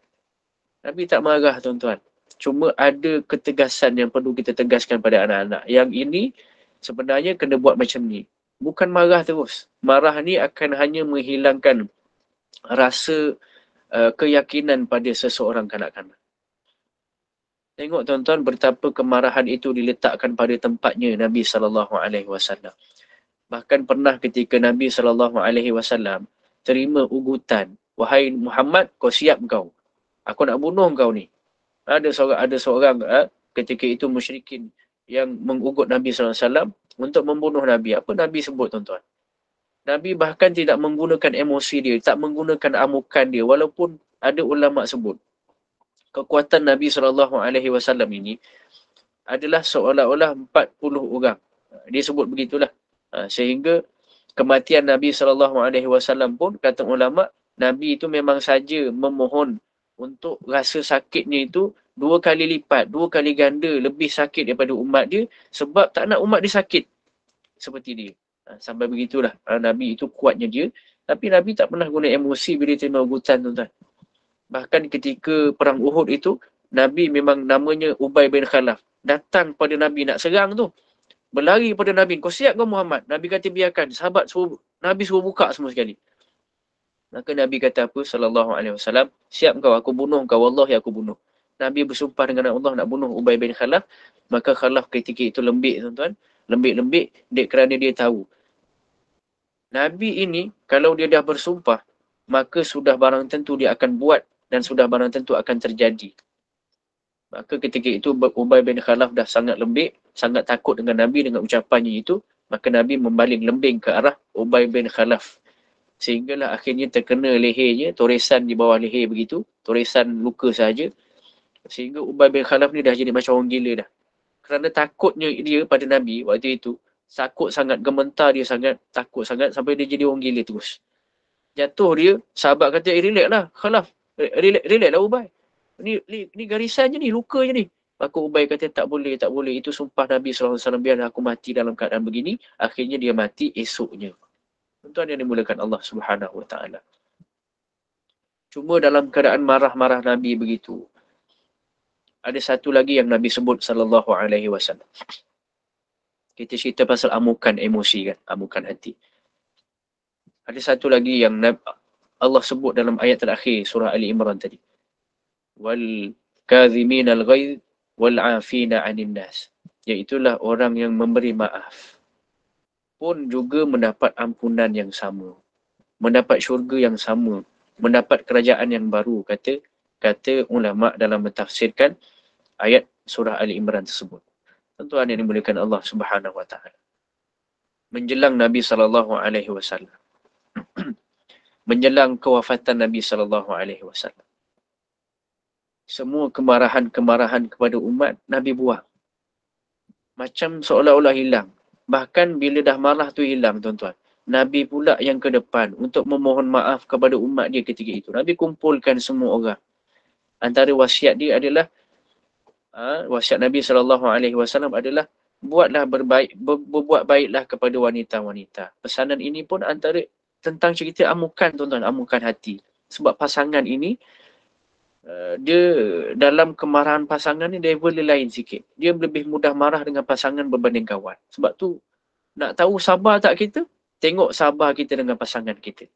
Nabi tak marah tuan-tuan. Cuma ada ketegasan yang perlu kita tegaskan pada anak-anak. Yang ini sebenarnya kena buat macam ni. Bukan marah terus. Marah ni akan hanya menghilangkan rasa keyakinan pada seseorang kanak-kanak. Tengok tuan-tuan betapa kemarahan itu diletakkan pada tempatnya Nabi SAW. Bahkan pernah ketika Nabi SAW terima ugutan. Wahai Muhammad, kau siap kau. Aku nak bunuh kau ni. Ada seorang ketika itu musyrikin yang mengugut Nabi SAW untuk membunuh Nabi. Apa Nabi sebut tuan-tuan? Nabi bahkan tidak menggunakan emosi dia, tak menggunakan amukan dia. Walaupun ada ulama sebut kekuatan Nabi SAW ini adalah seolah-olah 40 orang. Dia sebut begitulah. Sehingga kematian Nabi SAW pun, kata ulama, Nabi itu memang saja memohon untuk rasa sakitnya itu 2 kali lipat, 2 kali ganda lebih sakit daripada umat dia sebab tak nak umat dia sakit seperti dia. Sampai begitulah Nabi itu kuatnya dia. Tapi Nabi tak pernah guna emosi bila dia terima ugutan, tuan-tuan. Bahkan ketika perang Uhud itu, Nabi memang namanya Ubay bin Khalaf. Datang pada Nabi nak serang tu. Berlari pada Nabi. Kau siap kau Muhammad? Nabi kata biarkan. Sahabat Nabi suruh buka semua sekali. Maka Nabi kata apa? Sallallahu alaihi wasallam, siap kau, aku bunuh kau. Wallahi aku bunuh. Nabi bersumpah dengan Allah nak bunuh Ubay bin Khalaf. Maka Khalaf ketika itu lembik, tuan-tuan. Lembik-lembik kerana dia tahu. Nabi ini, kalau dia dah bersumpah, maka sudah barang tentu dia akan buat dan sudah barang tentu akan terjadi. Maka ketika itu Ubay bin Khalaf dah sangat lembik, sangat takut dengan Nabi dengan ucapannya itu. Maka Nabi membaling lembing ke arah Ubay bin Khalaf. Sehinggalah akhirnya terkena lehernya, toresan di bawah leher begitu, toresan luka saja. Sehingga Ubay bin Khalaf ni dah jadi macam orang gila dah. Kerana takutnya dia pada Nabi waktu itu, takut sangat, gementar dia sangat, takut sangat sampai dia jadi orang gila terus. Jatuh dia, sahabat kata, relax lah Khalaf, relax lah Ubay. Ni garisan je ni, luka je ni. Maka Ubay kata, tak boleh, itu sumpah Nabi SAW, biar aku mati dalam keadaan begini. Akhirnya dia mati esoknya. Tuan-tuan yang dimulakan Allah Subhanahu Wa Taala. Cuma dalam keadaan marah-marah Nabi begitu, ada satu lagi yang Nabi sebut sallallahu alaihi wasallam. Kita cerita pasal amukan emosi kan, amukan hati. Ada satu lagi yang Allah sebut dalam ayat terakhir surah Ali Imran tadi. Wal kadhiminal ghaidh wal 'afina 'anil nas. Iaitulah orang yang memberi maaf pun juga mendapat ampunan yang sama, mendapat syurga yang sama, mendapat kerajaan yang baru, kata ulama dalam mentafsirkan ayat surah Ali Imran tersebut. Tuan-tuan yang dimuliakan Allah Subhanahu Wa Taala. Menjelang Nabi sallallahu alaihi wasallam, menjelang kewafatan Nabi sallallahu alaihi wasallam, semua kemarahan kepada umat Nabi buang. Macam seolah-olah hilang. Bahkan bila dah marah tu hilang, tuan-tuan. Nabi pula yang ke depan untuk memohon maaf kepada umat dia ketika itu. Nabi kumpulkan semua orang. Antara wasiat dia adalah, wasiat Nabi SAW adalah, buatlah berbuat baiklah kepada wanita-wanita. Pesanan ini pun antara tentang cerita amukan, tuan-tuan, amukan hati. Sebab pasangan ini, dia dalam kemarahan pasangan ni dia boleh lain sikit. Dia lebih mudah marah dengan pasangan berbanding kawan. Sebab tu nak tahu sabar tak kita? Tengok sabar kita dengan pasangan kita.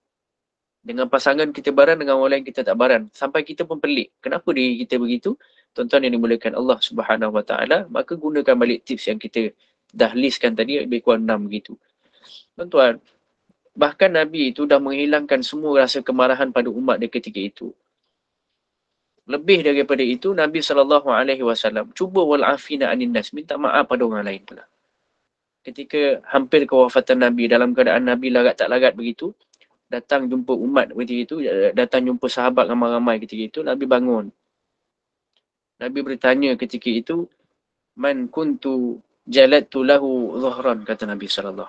Dengan pasangan kita baran, dengan orang lain kita tak baran. Sampai kita pun pelik. Kenapa diri kita begitu? Tuan-tuan yang dimuliakan Allah Subhanahu Wa Taala, maka gunakan balik tips yang kita dah listkan tadi, lebih kurang 6 begitu. Tuan-tuan, bahkan Nabi itu dah menghilangkan semua rasa kemarahan pada umat dia ketika itu. Lebih daripada itu, Nabi SAW cuba wal'afina anin nas, minta maaf pada orang lain pula. Ketika hampir kewafatan Nabi, dalam keadaan Nabi larat tak larat begitu, datang jumpa umat ketika itu, datang jumpa sahabat ramai-ramai ketika itu, Nabi bangun. Nabi bertanya ketika itu, man kuntu jaladtu lahu zuhran, kata Nabi SAW.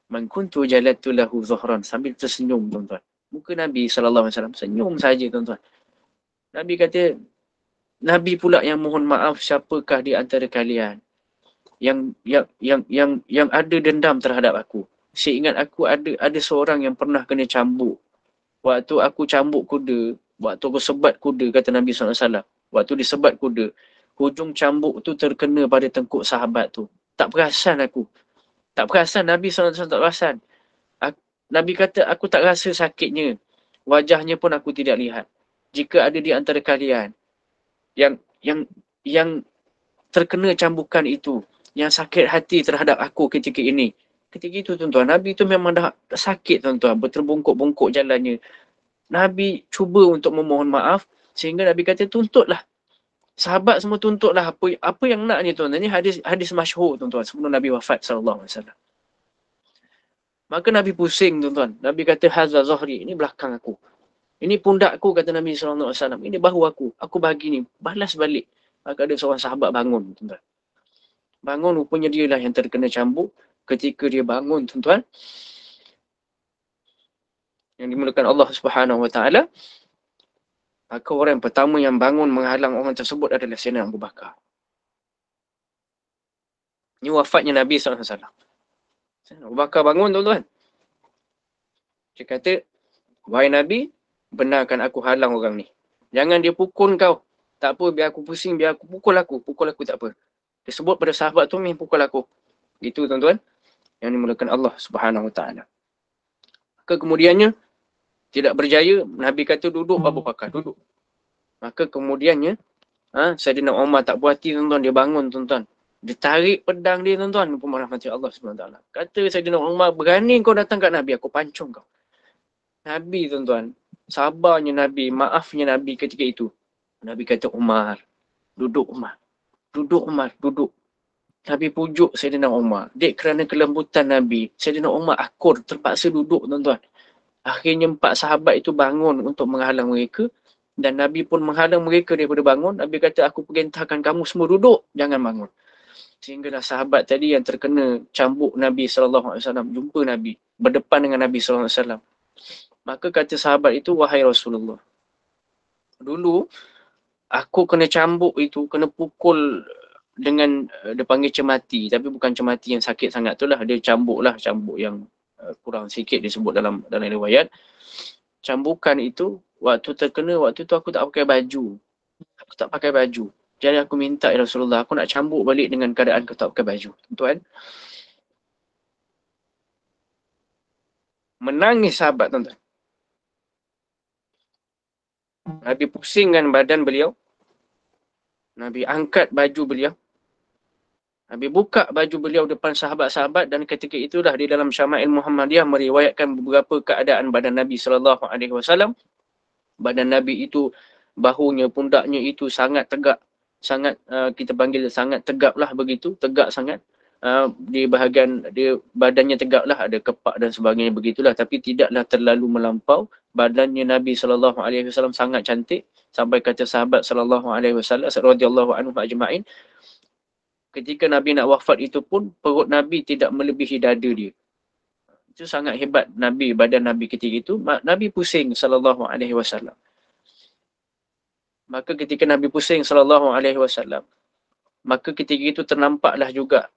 Man kuntu jaladtu lahu zuhran, sambil tersenyum, tuan-tuan. Muka Nabi SAW senyum saja, tuan-tuan. Nabi kata, Nabi pula yang mohon maaf siapakah di antara kalian yang ada dendam terhadap aku. Saya ingat aku ada seorang yang pernah kena cambuk. Waktu aku cambuk kuda, waktu aku sebat kuda, kata Nabi SAW. Waktu disebat kuda, hujung cambuk tu terkena pada tengkuk sahabat tu. Tak perasan aku. Tak perasan, Nabi SAW tak perasan. Nabi kata, aku tak rasa sakitnya. Wajahnya pun aku tidak lihat. Jika ada di antara kalian yang terkena cambukan itu, yang sakit hati terhadap aku ketika ini. Ketika itu, tuan-tuan, Nabi itu memang dah sakit, tuan-tuan, berterbungkuk-bungkuk jalannya. Nabi cuba untuk memohon maaf, sehingga Nabi kata, tuntutlah. Sahabat semua tuntutlah apa yang nak ni, tuan-tuan. Ini hadis masyhur, tuan-tuan, sebelum Nabi wafat sallallahu alaihi wasallam. Maka Nabi pusing, tuan-tuan. Nabi kata, hazza zahri, ini belakang aku. Ini pundakku, kata Nabi SAW. Ini bahu aku. Aku bagi ni. Balas balik. Maka ada seorang sahabat bangun, tuan-tuan. Bangun, rupanya dia lah yang terkena cambuk. Ketika dia bangun, tuan-tuan, yang dimulakan Allah Subhanahu Wa Taala, Maka orang yang pertama yang bangun menghalang orang tersebut adalah Sayyidina Abu Bakar. Ini wafatnya Nabi SAW. Sayyidina Abu Bakar bangun, tuan-tuan. Dia kata, wahai Nabi, benarkan aku halang orang ni. Jangan dia pukul kau. Tak apa, biar aku pusing, biar aku pukul aku. Pukul aku tak apa. Dia sebut pada sahabat tu, pukul aku. Itu, tuan-tuan, yang dimulakan Allah Subhanahu Wa Taala. Maka kemudiannya, tidak berjaya, Nabi kata duduk Abu Bakar, duduk. Maka kemudiannya, Sayyidina Umar tak puas hati, tuan-tuan, dia bangun, tuan-tuan. Dia tarik pedang dia, tuan-tuan, pemerhati Allah SWT. Kata Sayyidina Umar, berani kau datang kat Nabi, aku pancung kau. Nabi, tuan-tuan, sabarnya Nabi, maafnya Nabi ketika itu. Nabi kata, Umar, duduk Umar. Duduk Umar, duduk. Nabi pujuk Sayyidina Umar. Dek, kerana kelembutan Nabi, Sayyidina Umar akur, terpaksa duduk, tuan-tuan. Akhirnya 4 sahabat itu bangun untuk menghalang mereka. Dan Nabi pun menghalang mereka daripada bangun. Nabi kata, aku perintahkan kamu semua duduk, jangan bangun. Sehinggalah sahabat tadi yang terkena cambuk Nabi SAW jumpa Nabi, berdepan dengan Nabi SAW. Maka kata sahabat itu, wahai Rasulullah, dulu aku kena cambuk itu, kena pukul dengan, dia panggil cemati, tapi bukan cemati yang sakit sangat tu lah, dia cambuk yang kurang sikit disebut dalam riwayat. Cambukan itu, waktu terkena, waktu tu aku tak pakai baju. Jadi aku minta, ya Rasulullah, aku nak cambuk balik dengan keadaan kau tak pakai baju. Tuan, menangis sahabat, tuan-tuan. Nabi pusingkan badan beliau. Nabi angkat baju beliau. Nabi buka baju beliau depan sahabat-sahabat, dan ketika itulah di dalam Syama'il Muhammadiyah meriwayatkan beberapa keadaan badan Nabi SAW. Badan Nabi itu, bahunya, pundaknya itu sangat tegak. Sangat, kita panggil sangat tegap lah begitu. Tegak sangat. Di bahagian, dia badannya tegak lah. Ada kepak dan sebagainya begitulah. Tapi tidaklah terlalu melampau. Badannya Nabi SAW sangat cantik. Sampai kata sahabat SAW, radhiyallahu anhu ajma'in, ketika Nabi nak wafat itu pun, perut Nabi tidak melebihi dada dia. Itu sangat hebat Nabi, badan Nabi ketika itu. Nabi pusing SAW. Maka ketika Nabi pusing SAW, maka ketika itu ternampaklah juga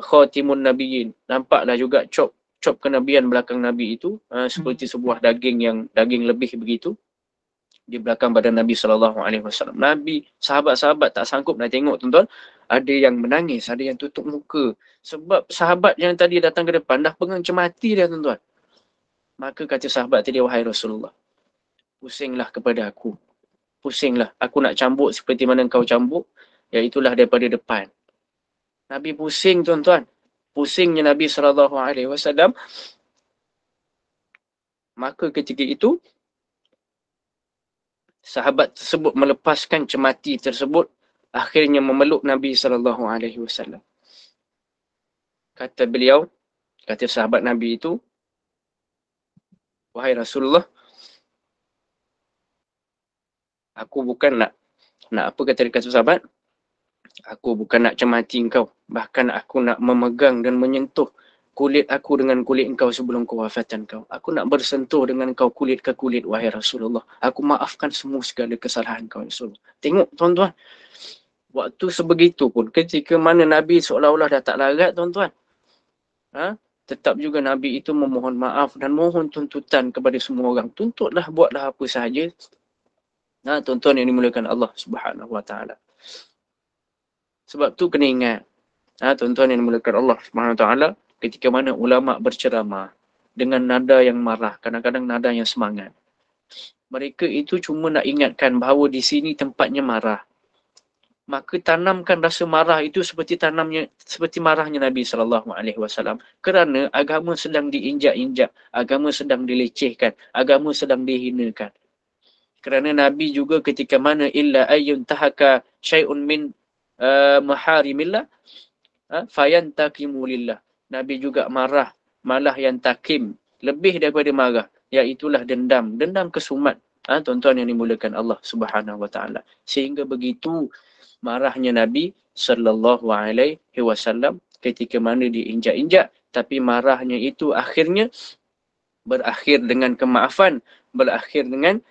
khatimun nabiyyin. Nampaklah juga cop kenabian belakang Nabi itu, seperti sebuah daging lebih begitu di belakang badan Nabi SAW. Nabi, sahabat-sahabat tak sanggup nak tengok, tuan-tuan. Ada yang menangis, ada yang tutup muka. Sebab sahabat yang tadi datang ke depan dah pegang cemati dia, tuan-tuan. Maka kata sahabat tadi, wahai Rasulullah, pusinglah kepada aku. Pusinglah. Aku nak cambuk seperti mana kau cambuk, iaitulah daripada depan. Nabi pusing, tuan-tuan. Pusingnya Nabi SAW. Maka ketika itu, sahabat tersebut melepaskan cemati tersebut, akhirnya memeluk Nabi SAW. Kata beliau, kata sahabat Nabi itu, wahai Rasulullah, aku bukan nak apa kata sahabat? Aku bukan nak cemati engkau. Bahkan aku nak memegang dan menyentuh kulit aku dengan kulit engkau sebelum kewafatan kau. Aku nak bersentuh dengan engkau kulit ke kulit, wahai Rasulullah. Aku maafkan semua segala kesalahan kau, Rasulullah. Tengok, tuan-tuan. Waktu sebegitu pun, ketika mana Nabi seolah-olah dah tak larat, tuan-tuan. Tetap juga Nabi itu memohon maaf dan mohon tuntutan kepada semua orang. Tuntutlah, buatlah apa sahaja. Tuan-tuan yang dimuliakan Allah Subhanahu Wa Taala. Sebab tu kena ingat, tuan-tuan yang dimuliakan Allah Subhanahu Wa Taala, ketika mana ulama berceramah dengan nada yang marah, kadang-kadang nada yang semangat. Mereka itu cuma nak ingatkan bahawa di sini tempatnya marah. Maka tanamkan rasa marah itu seperti marahnya Nabi SAW. Kerana agama sedang diinjak-injak, agama sedang dilecehkan, agama sedang dihinakan. Kerana Nabi juga ketika mana illa ayyun tahaka syai'un min maharimillah fayantakimu lillah. Nabi juga marah, malah yang takim, lebih daripada marah, iaitulah dendam kesumat. Tuan-tuan yang dimulakan Allah Subhanahu Wa Taala. Sehingga begitu marahnya Nabi sallallahu alaihi wasallam ketika mana diinjak-injak, tapi marahnya itu akhirnya berakhir dengan kemaafan, berakhir dengan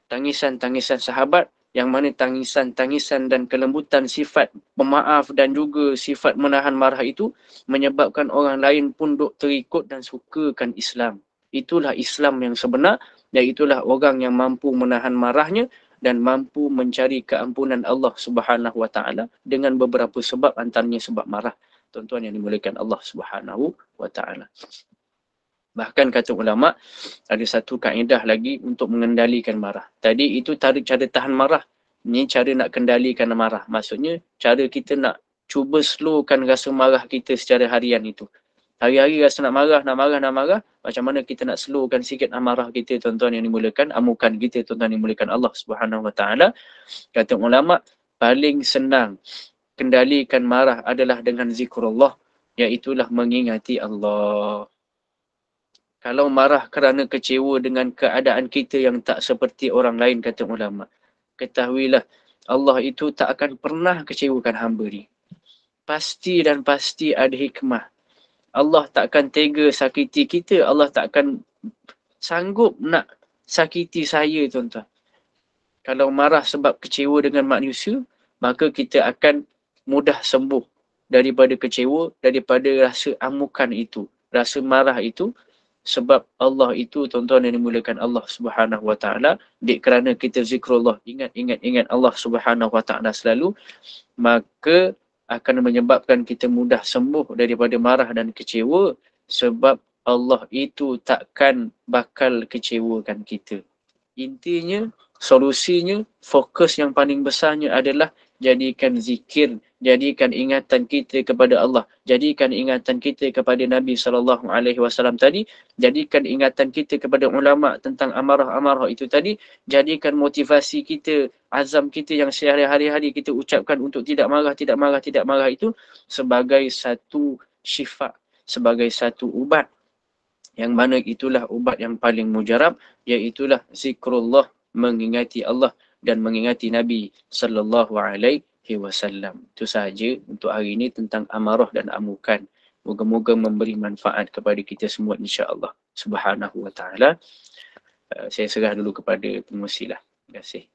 tangisan-tangisan sahabat, yang mana tangisan-tangisan dan kelembutan sifat pemaaf dan juga sifat menahan marah itu menyebabkan orang lain pun duk terikut dan sukakan Islam. Itulah Islam yang sebenar, iaitulah orang yang mampu menahan marahnya dan mampu mencari keampunan Allah Subhanahu Wa Taala dengan beberapa sebab, antaranya sebab marah. Tuan-tuan yang dimuliakan Allah Subhanahu Wa Taala. Bahkan kata ulama, ada satu kaedah lagi untuk mengendalikan marah. Tadi itu cara tahan marah. Ini cara nak kendalikan marah. Maksudnya cara kita nak cuba slowkan rasa marah kita secara harian itu. Hari-hari rasa nak marah. Macam mana kita nak slowkan sikit amarah kita, tuan-tuan yang dimulakan, amukan kita, tuan-tuan yang dimulakan Allah Subhanahu Wa Taala. Kata ulama, paling senang kendalikan marah adalah dengan zikrullah, iaitulah mengingati Allah. Kalau marah kerana kecewa dengan keadaan kita yang tak seperti orang lain, kata ulama, ketahuilah Allah itu tak akan pernah kecewakan hamba ni. Pasti dan pasti ada hikmah. Allah tak akan tega sakiti kita. Allah tak akan sanggup nak sakiti saya, tuan-tuan. Kalau marah sebab kecewa dengan manusia, maka kita akan mudah sembuh daripada kecewa, daripada rasa amukan itu, rasa marah itu. Sebab Allah itu, tuan-tuan yang dimulakan Allah Subhanahu Wa Taala, kerana kita zikrullah, ingat Allah Subhanahu Wa Taala selalu, maka akan menyebabkan kita mudah sembuh daripada marah dan kecewa, sebab Allah itu takkan bakal kecewakan kita. Intinya, solusinya, fokus yang paling besarnya adalah jadikan zikir, jadikan ingatan kita kepada Allah, jadikan ingatan kita kepada Nabi SAW tadi, jadikan ingatan kita kepada ulama tentang amarah-amarah itu tadi, jadikan motivasi kita, azam kita yang sehari-hari kita ucapkan untuk tidak marah itu sebagai satu syifa, sebagai satu ubat, yang mana itulah ubat yang paling mujarab, iaitulah zikrullah, mengingati Allah dan mengingati Nabi sallallahu alaihi wasallam. Itu sahaja untuk hari ini tentang amarah dan amukan. Moga-moga memberi manfaat kepada kita semua, insya-Allah Subhanahu Wa Taala. Saya serah dulu kepada pengusilah. Terima kasih.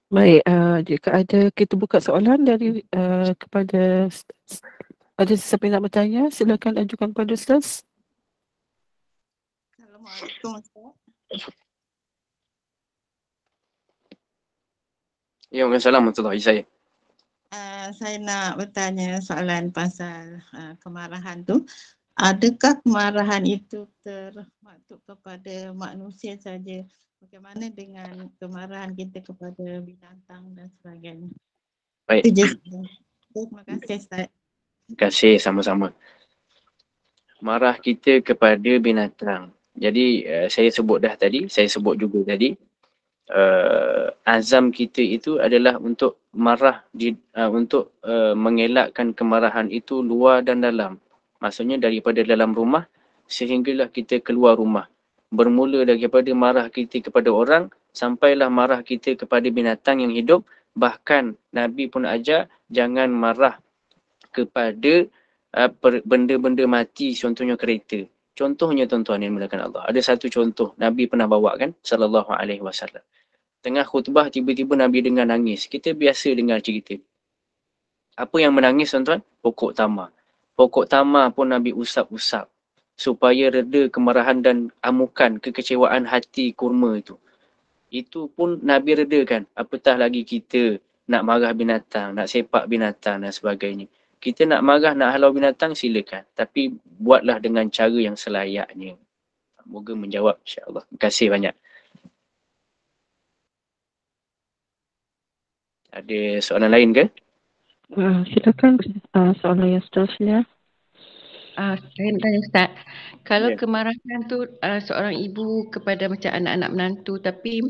Baik, jika ada, kita buka soalan dari kepada ada sesiapa yang nak bertanya, silakan ajukan kepada Ustaz. Assalamualaikum Ustaz. Ya, Waalaikumsalam warahmatullahi. Saya nak bertanya soalan pasal kemarahan tu. Adakah kemarahan itu termaktub kepada manusia saja? Bagaimana dengan kemarahan kita kepada binatang dan sebagainya? Baik. Terima kasih Ustaz. Terima kasih, sama-sama. Marah kita kepada binatang. Jadi saya sebut juga tadi, azam kita itu adalah untuk marah, untuk mengelakkan kemarahan itu luar dan dalam. Maksudnya daripada dalam rumah sehinggalah kita keluar rumah. Bermula daripada marah kita kepada orang, sampailah marah kita kepada binatang yang hidup. Bahkan Nabi pun ajar jangan marah kepada benda-benda mati, contohnya kereta. Contohnya, tuan-tuan yang dimuliakan Allah, ada satu contoh Nabi pernah bawa kan, sallallahu alaihi wasallam. Tengah khutbah tiba-tiba Nabi dengar nangis. Kita biasa dengar cerita. Apa yang menangis, tuan-tuan? Pokok tamar. Pokok tamar pun Nabi usap-usap supaya reda kemarahan dan amukan, kekecewaan hati kurma itu. Itu pun Nabi redakan. Apatah lagi kita nak marah binatang, nak sepak binatang dan sebagainya. Kita nak marah, nak halau binatang, silakan. Tapi buatlah dengan cara yang selayaknya. Moga menjawab, insya-Allah. Terima kasih banyak. Ada soalan lain ke? Silakan soalan yang seterusnya. Saya nak tanya Ustaz, kalau kemarahan tu seorang ibu kepada macam anak-anak menantu tapi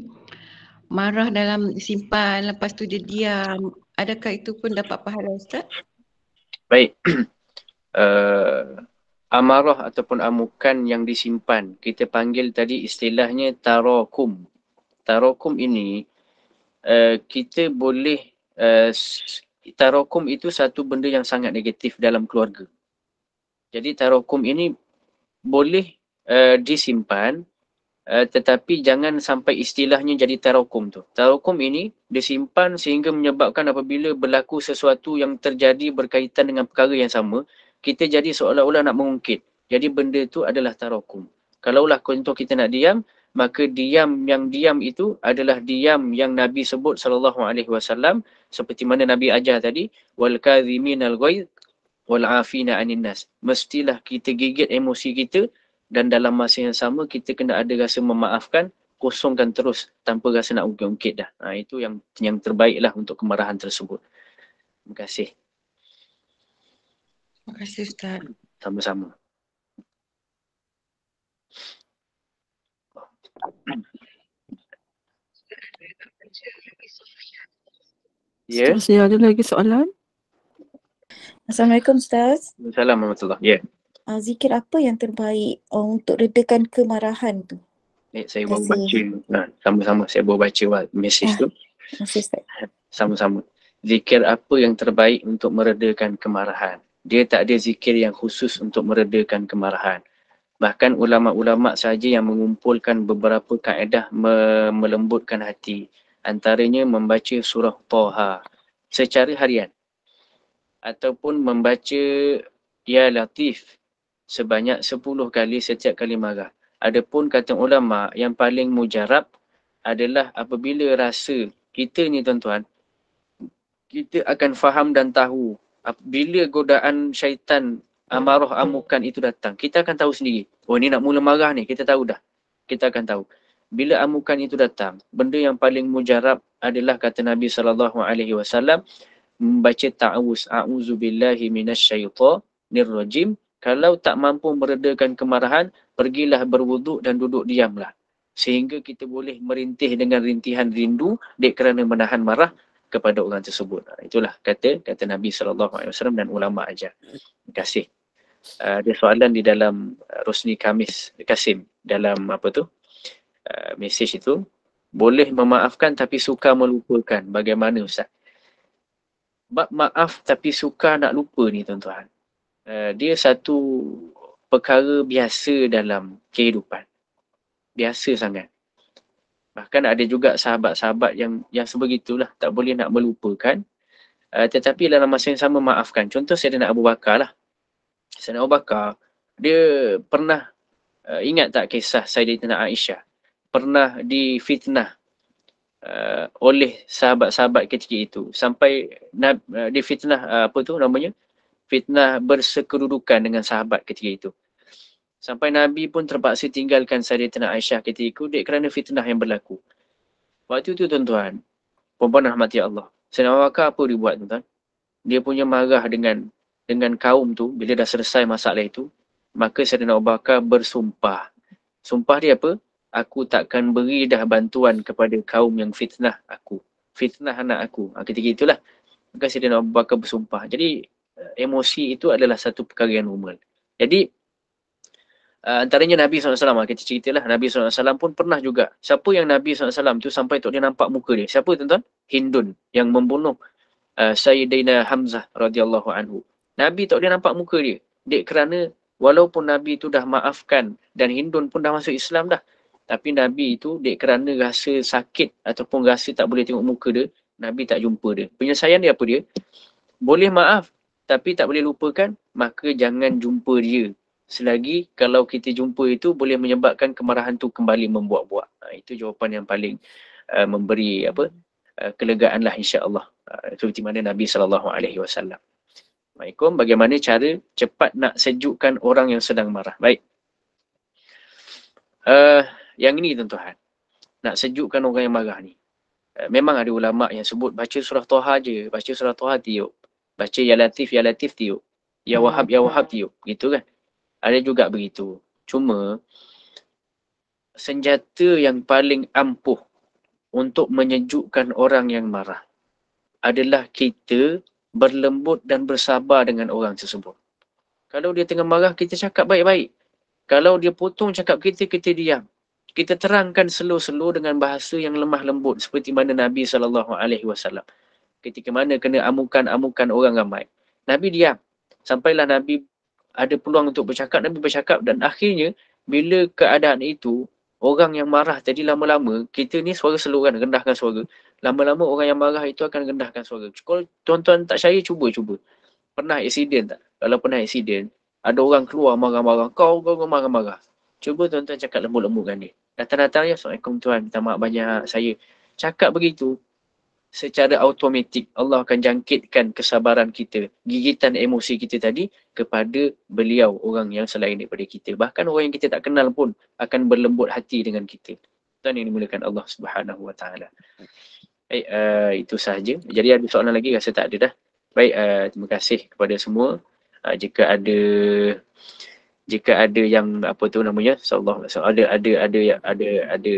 marah dalam simpan, lepas tu dia diam, adakah itu pun dapat pahala Ustaz? Baik. Amarah ataupun amukan yang disimpan, kita panggil tadi istilahnya tarakum. Tarakum ini kita boleh tarakum itu satu benda yang sangat negatif dalam keluarga. Jadi tarakum ini boleh disimpan tetapi jangan sampai istilahnya jadi tarakum tu. Tarakum ini disimpan sehingga menyebabkan apabila berlaku sesuatu yang terjadi berkaitan dengan perkara yang sama, kita jadi seolah-olah nak mengungkit. Jadi benda tu adalah tarakum. Kalaulah contoh kita nak diam, maka diam itu adalah diam yang Nabi sebut SAW, seperti mana Nabi ajar tadi, wal kadhiminal ghaidh wal afina anin nas. Mestilah kita gigit emosi kita dan dalam masa yang sama kita kena ada rasa memaafkan, kosongkan terus tanpa rasa nak ungkit-ungkit dah. Itu yang terbaiklah untuk kemarahan tersebut. Terima kasih. Terima kasih Ustaz. Sama-sama. Ya. Masih ada lagi soalan? Assalamualaikum Ustaz. Assalamualaikum warahmatullahi. Ya. Zikir apa yang terbaik untuk redakan kemarahan tu? Saya baru baca. Sama-sama saya baru baca mesej tu. Terima kasih Ustaz. Sama-sama. Zikir apa yang terbaik untuk meredakan kemarahan? Dia tak ada zikir yang khusus untuk meredakan kemarahan. Bahkan ulama-ulama sahaja yang mengumpulkan beberapa kaedah melembutkan hati. Antaranya membaca surah Taha secara harian. Ataupun membaca Ya Latif sebanyak 10 kali setiap kali marah. Adapun kata ulama yang paling mujarab adalah apabila rasa kita ni tuan-tuan, kita akan faham dan tahu bila godaan syaitan amarah amukan itu datang, kita akan tahu sendiri. Oh ni nak mula marah ni, kita tahu dah. Kita akan tahu. Bila amukan itu datang, benda yang paling mujarab adalah kata Nabi SAW, membaca ta'awuz, a'udzubillahi minasyaitonir rajim. Kalau tak mampu meredakan kemarahan, pergilah berwuduk dan duduk diamlah. Sehingga kita boleh merintih dengan rintihan rindu dek kerana menahan marah kepada orang tersebut. Itulah kata Nabi SAW dan ulama ajar. Terima kasih. Ada soalan di dalam Rosni Kasim dalam mesej itu. Boleh memaafkan tapi suka melupakan. Bagaimana Ustaz? Bab maaf tapi suka nak lupa ni tuan-tuan, dia satu perkara biasa dalam kehidupan. Biasa sangat. Bahkan ada juga sahabat-sahabat yang sebegitulah, tak boleh nak melupakan, tetapi dalam masa yang sama maafkan. Contoh Sayyidina Abu Bakar lah. Sayyidina Abu Bakar, dia pernah, ingat tak kisah Sayyidatina Aisyah? Pernah difitnah oleh sahabat-sahabat ketika itu. Sampai difitnah, fitnah bersekedudukan dengan sahabat ketika itu. Sampai Nabi pun terpaksa tinggalkan Sayyidatina Aisyah ketika itu kerana fitnah yang berlaku. Waktu itu tuan-tuan, perempuan rahmati Allah, Sayyidina Abu Bakar apa dia buat tuan-tuan? Dia punya marah dengan kaum tu. Bila dah selesai masalah itu, maka Sayyidina Abu Bakar bersumpah. Sumpah dia apa? Aku takkan beri dah bantuan kepada kaum yang fitnah aku. Fitnah anak aku. Ketika itulah, maka Sayyidina Abu Bakar bersumpah. Jadi, emosi itu adalah satu perkara yang normal. Jadi, antaranya Nabi SAW, kita ceritalah, Nabi SAW pun pernah juga. Siapa yang Nabi SAW tu sampai tak dia nampak muka dia? Siapa tuan-tuan? Hindun, yang membunuh Sayyidina Hamzah radhiyallahu anhu. Nabi tak dia nampak muka dia. Dek kerana walaupun Nabi tu dah maafkan dan Hindun pun dah masuk Islam dah. Tapi Nabi itu dek kerana rasa sakit ataupun rasa tak boleh tengok muka dia, Nabi tak jumpa dia. Penyelesaian dia apa dia? Boleh maaf tapi tak boleh lupakan, maka jangan jumpa dia. Selagi kalau kita jumpa itu boleh menyebabkan kemarahan tu kembali membuak-buak. Itu jawapan yang paling memberi kelegaan lah insya-Allah. Seperti mana Nabi SAW. Assalamualaikum. Bagaimana cara cepat nak sejukkan orang yang sedang marah? Baik. Yang ini tuan-tuan, nak sejukkan orang yang marah ni. Memang ada ulama yang sebut baca surah Taha je, baca surah Taha tiup. Baca Ya Latif tiup. Ya Wahab tiup. Gitu kan? Ada juga begitu. Cuma, senjata yang paling ampuh untuk menyejukkan orang yang marah adalah kita berlembut dan bersabar dengan orang tersebut. Kalau dia tengah marah, kita cakap baik-baik. Kalau dia potong cakap kita diam. Kita terangkan slow-slow dengan bahasa yang lemah lembut seperti mana Nabi SAW. Ketika mana kena amukan orang ramai, Nabi diam. Sampailah Nabi ada peluang untuk bercakap, Nabi bercakap dan akhirnya bila keadaan itu Orang yang marah tadi lama-lama, kita ni suara slow kan, rendahkan suara. Lama-lama orang yang marah itu akan rendahkan suara. Kalau tuan-tuan tak percaya, cuba. Pernah accident tak? Kalau pernah accident, ada orang keluar marah-marah. Kau marah-marah. Cuba tuan-tuan cakap lembut-lembut kan dia. Datang-datang ya, Assalamualaikum tuan, minta maaf banyak saya. Cakap begitu, secara automatik Allah akan jangkitkan kesabaran kita, gigitan emosi kita tadi kepada beliau, orang yang selain daripada kita. Bahkan orang yang kita tak kenal pun akan berlembut hati dengan kita. Dan yang dimulakan Allah Subhanahu Wa Taala. Baik, itu sahaja. Jadi ada soalan lagi? Rasa tak ada dah. Baik, terima kasih kepada semua. Jika ada yang apa tu namanya, insyaallah ada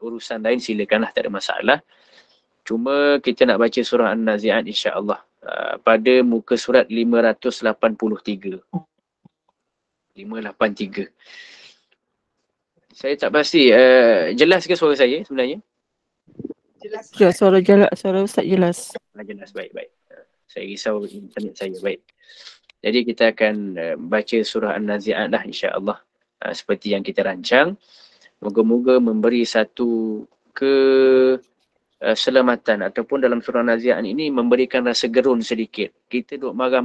urusan lain, silakanlah, tak ada masalah. Cuma kita nak baca surah An-Nazi'at insya-Allah pada muka surat 583. 583. Saya tak pasti jelas ke suara saya sebenarnya? Jelas. Ya, suara Ustaz jelas. Jelas, baik. Saya risau internet saya, baik. Jadi kita akan baca surah An-Nazi'at lah insya-Allah. Seperti yang kita rancang. Moga-moga memberi satu keselamatan ataupun dalam surah An-Nazi'at ini memberikan rasa gerun sedikit. Kita duk marah.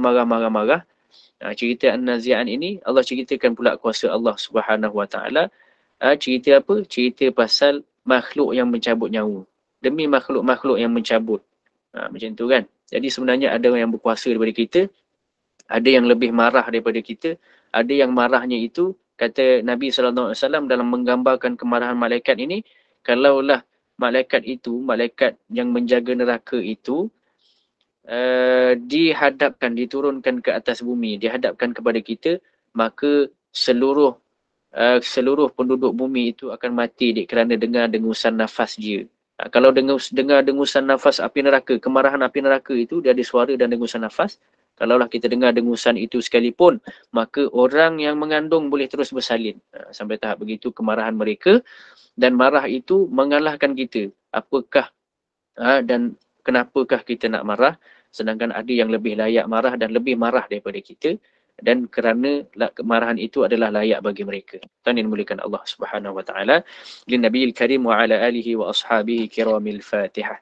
Cerita An-Nazi'at ini Allah ceritakan pula kuasa Allah Subhanahu Wa Taala. Cerita apa? Cerita pasal makhluk yang mencabut nyawa. Demi makhluk-makhluk yang mencabut. Macam tu kan. Jadi sebenarnya ada yang berkuasa daripada kita, ada yang lebih marah daripada kita, ada yang marahnya itu, kata Nabi SAW dalam menggambarkan kemarahan malaikat ini, kalaulah malaikat itu, malaikat yang menjaga neraka itu, diturunkan ke atas bumi, dihadapkan kepada kita, maka seluruh penduduk bumi itu akan mati kerana dengar dengusan nafas dia. Kalau dengar dengusan nafas api neraka, kemarahan api neraka itu, dia ada suara dan dengusan nafas. Kalaulah kita dengar dengusan itu sekalipun, maka orang yang mengandung boleh terus bersalin. Sampai tahap begitu kemarahan mereka, dan marah itu mengalahkan kita. Apakah dan kenapakah kita nak marah, sedangkan ada yang lebih layak marah dan lebih marah daripada kita, dan kerana kemarahan itu adalah layak bagi mereka. Dan dimuliakan Allah Subhanahu Wa Taala. Lin Nabiyil Karim wa ala alihi wa ashabihi kiramil Fatihah.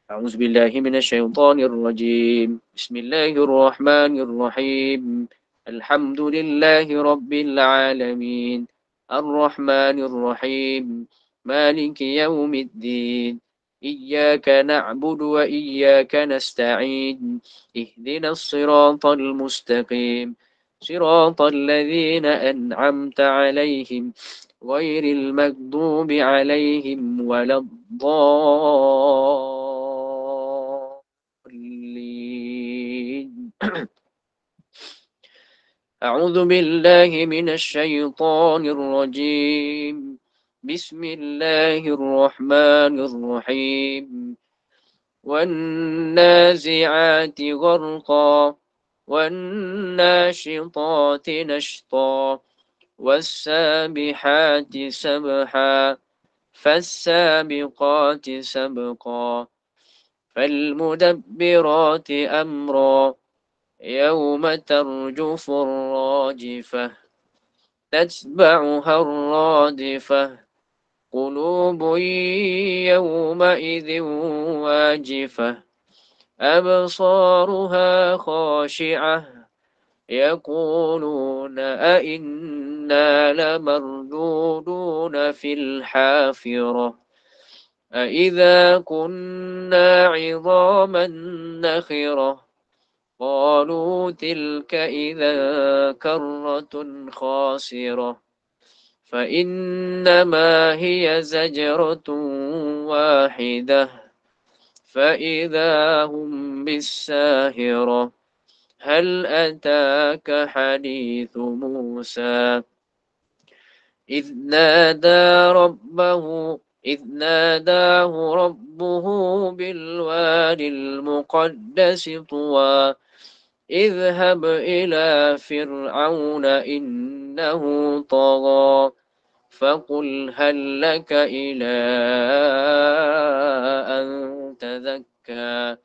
A'udzu billahi minasyaitonir rajim. Bismillahirrahmanirrahim. Alhamdulillahi rabbil alamin. Ar-Rahmanir Rahim. Maliki yaumiddin. إياك نعبد وإياك نستعين اهدنا الصراط المستقيم صراط الذين أنعمت عليهم غير المغضوب عليهم ولا الضالين أعوذ بالله من الشيطان الرجيم بسم الله الرحمن الرحيم والنازعات غرقا والناشطات نشطا والسابحات سبحا فالسابقات سبقا فالمدبرات أمرا يوم ترجف الراجفة تتبعها الرادفة قلوب يومئذ واجفة أبصارها خاشعة يقولون أئنا لمردودون في الحافرة أئذا كنا عظاما نخرة قالوا تلك إذا كرة خاسرة فإنما هي زجرة واحدة فإذا هم بالساهرة هل أتاك حديث موسى إذ ناداه ربه بالوادي المقدس طوى اذهب إلى فرعون إنه طغى فقل هل لك إلى أن تزكى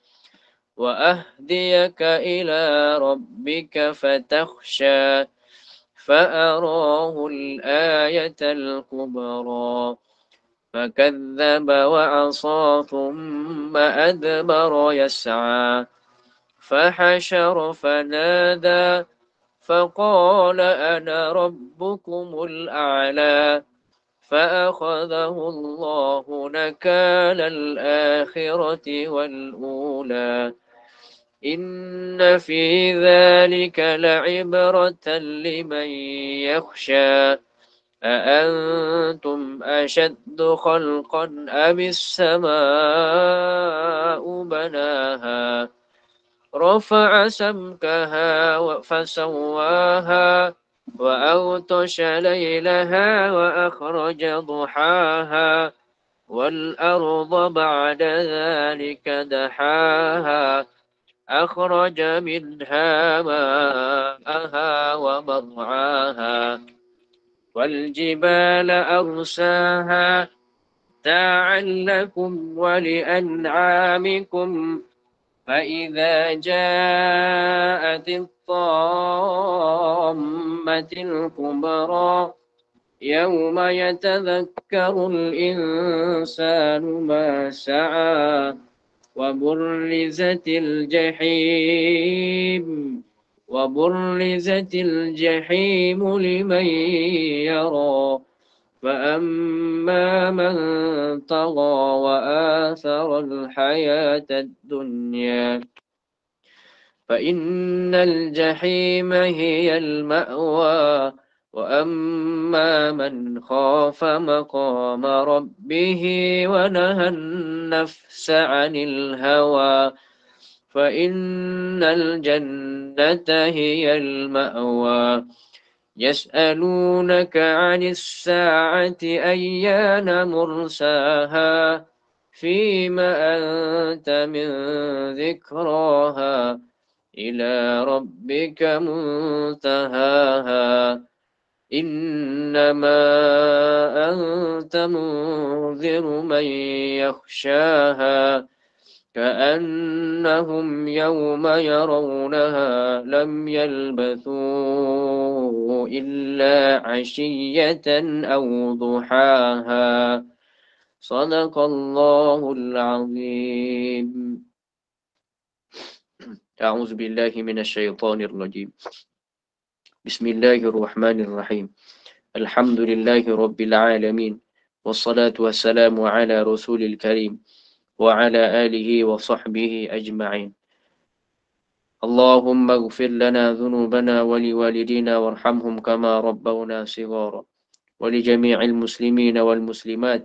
وأهديك إلى ربك فتخشى فأراه الآية الكبرى فكذب وعصى ثم أدبر يسعى فحشر فنادى فقال أنا ربكم الأعلى فأخذه الله نكال الآخرة والأولى إن في ذلك لعبرة لمن يخشى أأنتم أشد خلقا أم السماء بناها رفع سمكها فسواها وأغطش ليلها وأخرج ضحاها والأرض بعد ذلك دحاها أخرج منها ماءها ومرعاها والجبال أرساها متاعا لكم ولأنعامكم فإذا جاءت الطامة الكبرى يوم يتذكر الإنسان ما سعى وبرزت الجحيم لمن يرى فأما من طغى وآثر الحياة الدنيا فإن الجحيم هي المأوى وأما من خاف مقام ربه ونهى النفس عن الهوى فإن الجنة هي المأوى يسألونك عن الساعة أيان مرساها فيما أنت من ذكراها إلى ربك منتهاها إنما أنت منذر من يخشاها كأنهم يوم يرونها لم يلبثوا إلا عشية أو ضحاها صدق الله العظيم. أعوذ بالله من الشيطان الرجيم. بسم الله الرحمن الرحيم. الحمد لله رب العالمين والصلاة والسلام على رسول الكريم وعلى آله وصحبه أجمعين. اللهم اغفر لنا ذنوبنا ولوالدينا وارحمهم كما ربونا صغارا ولجميع المسلمين والمسلمات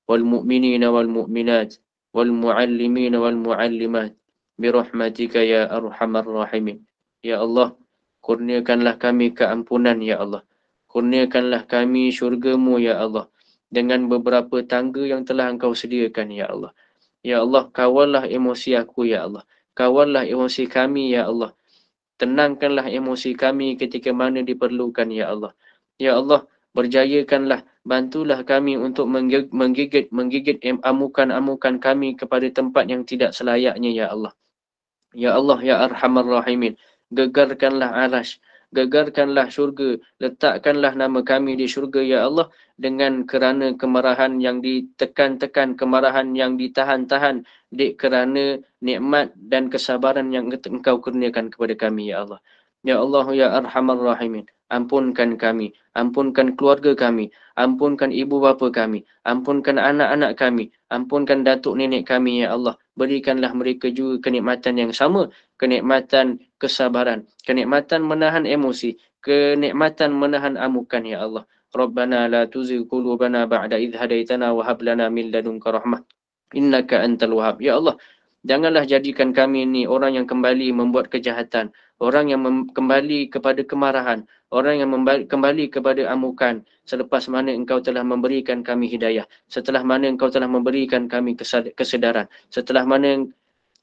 والمؤمنين والمؤمنات والمعلمين والمعلمات برحمتك يا أرحم الراحمين. Ya Allah, kurniakanlah kami keampunan ya Allah. Kurniakanlah kami syurga-Mu ya Allah dengan beberapa tangga yang telah Engkau sediakan ya Allah. Ya Allah, kawallah emosi aku ya Allah. Kawallah emosi kami ya Allah. Tenangkanlah emosi kami ketika mana diperlukan ya Allah. Ya Allah, berjayakanlah, bantulah kami untuk menggigit amukan-amukan kami kepada tempat yang tidak selayaknya ya Allah. Ya Allah, ya Arhamar Rahimin, gegarkanlah arasy, gegarkanlah syurga, letakkanlah nama kami di syurga ya Allah dengan kerana kemarahan yang ditekan-tekan, kemarahan yang ditahan-tahan, kerana nikmat dan kesabaran yang Engkau kurniakan kepada kami ya Allah. Ya Allah, ya Arhamar Rahimin, ampunkan kami, ampunkan keluarga kami, ampunkan ibu bapa kami, ampunkan anak-anak kami, ampunkan datuk nenek kami ya Allah. Berikanlah mereka juga kenikmatan yang sama, kenikmatan kesabaran, kenikmatan menahan emosi, kenikmatan menahan amukan ya Allah. Rabbana la tuzigh qulubana ba'da idh hadaitana wa hab lana min ladunka rahmah innaka antal wahhab. Ya Allah, janganlah jadikan kami ini orang yang kembali membuat kejahatan, orang yang kembali kepada kemarahan, orang yang kembali kepada amukan selepas mana Engkau telah memberikan kami hidayah, setelah mana Engkau telah memberikan kami kesedaran, setelah mana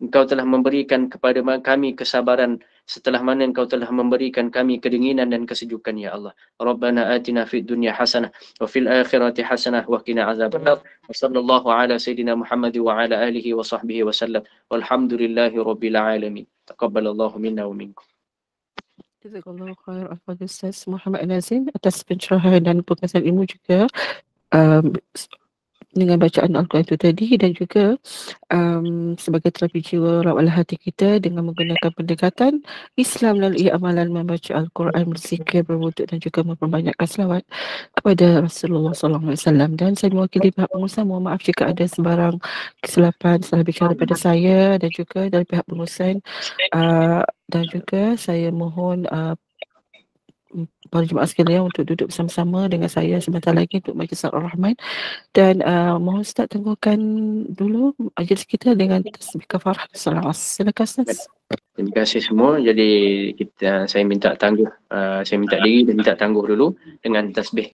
Engkau telah memberikan kepada kami kesabaran, setelah mana Engkau telah memberikan kami kedinginan dan kesejukan ya Allah. Rabbana atina fid dunya hasanah wa fil akhirati hasanah wa qina azabannar. Wa sallallahu ala sayidina Muhammad wa ala alihi wa sahbihi wa sallam. Walhamdulillahi rabbil alamin. Taqabbalallahu minna wa minkum. Jazakallahu khair al-Fadhil Ustaz Muhammad Nazim atas pencerahan dan perkongsian ilmu juga um, dengan bacaan Al-Quran itu tadi, dan juga sebagai terapi jiwa rawatlah hati kita dengan menggunakan pendekatan Islam melalui amalan membaca Al-Quran, berzikir, berwuduk dan juga memperbanyakkan selawat kepada Rasulullah SAW. Dan saya mewakili pihak pengurusan, mohon maaf jika ada sebarang kesilapan salah bicara pada saya dan juga dari pihak pengurusan. Dan juga saya mohon para jemaah sekalian untuk duduk bersama-sama dengan saya sebentar lagi untuk majlis Ar-Rahman, dan mohon Ustaz tengguhkan dulu majlis kita dengan tasbih kafarah salawat. Silakan Ustaz. Terima kasih semua. Jadi saya minta tangguh, saya minta diri dan minta tangguh dulu dengan tasbih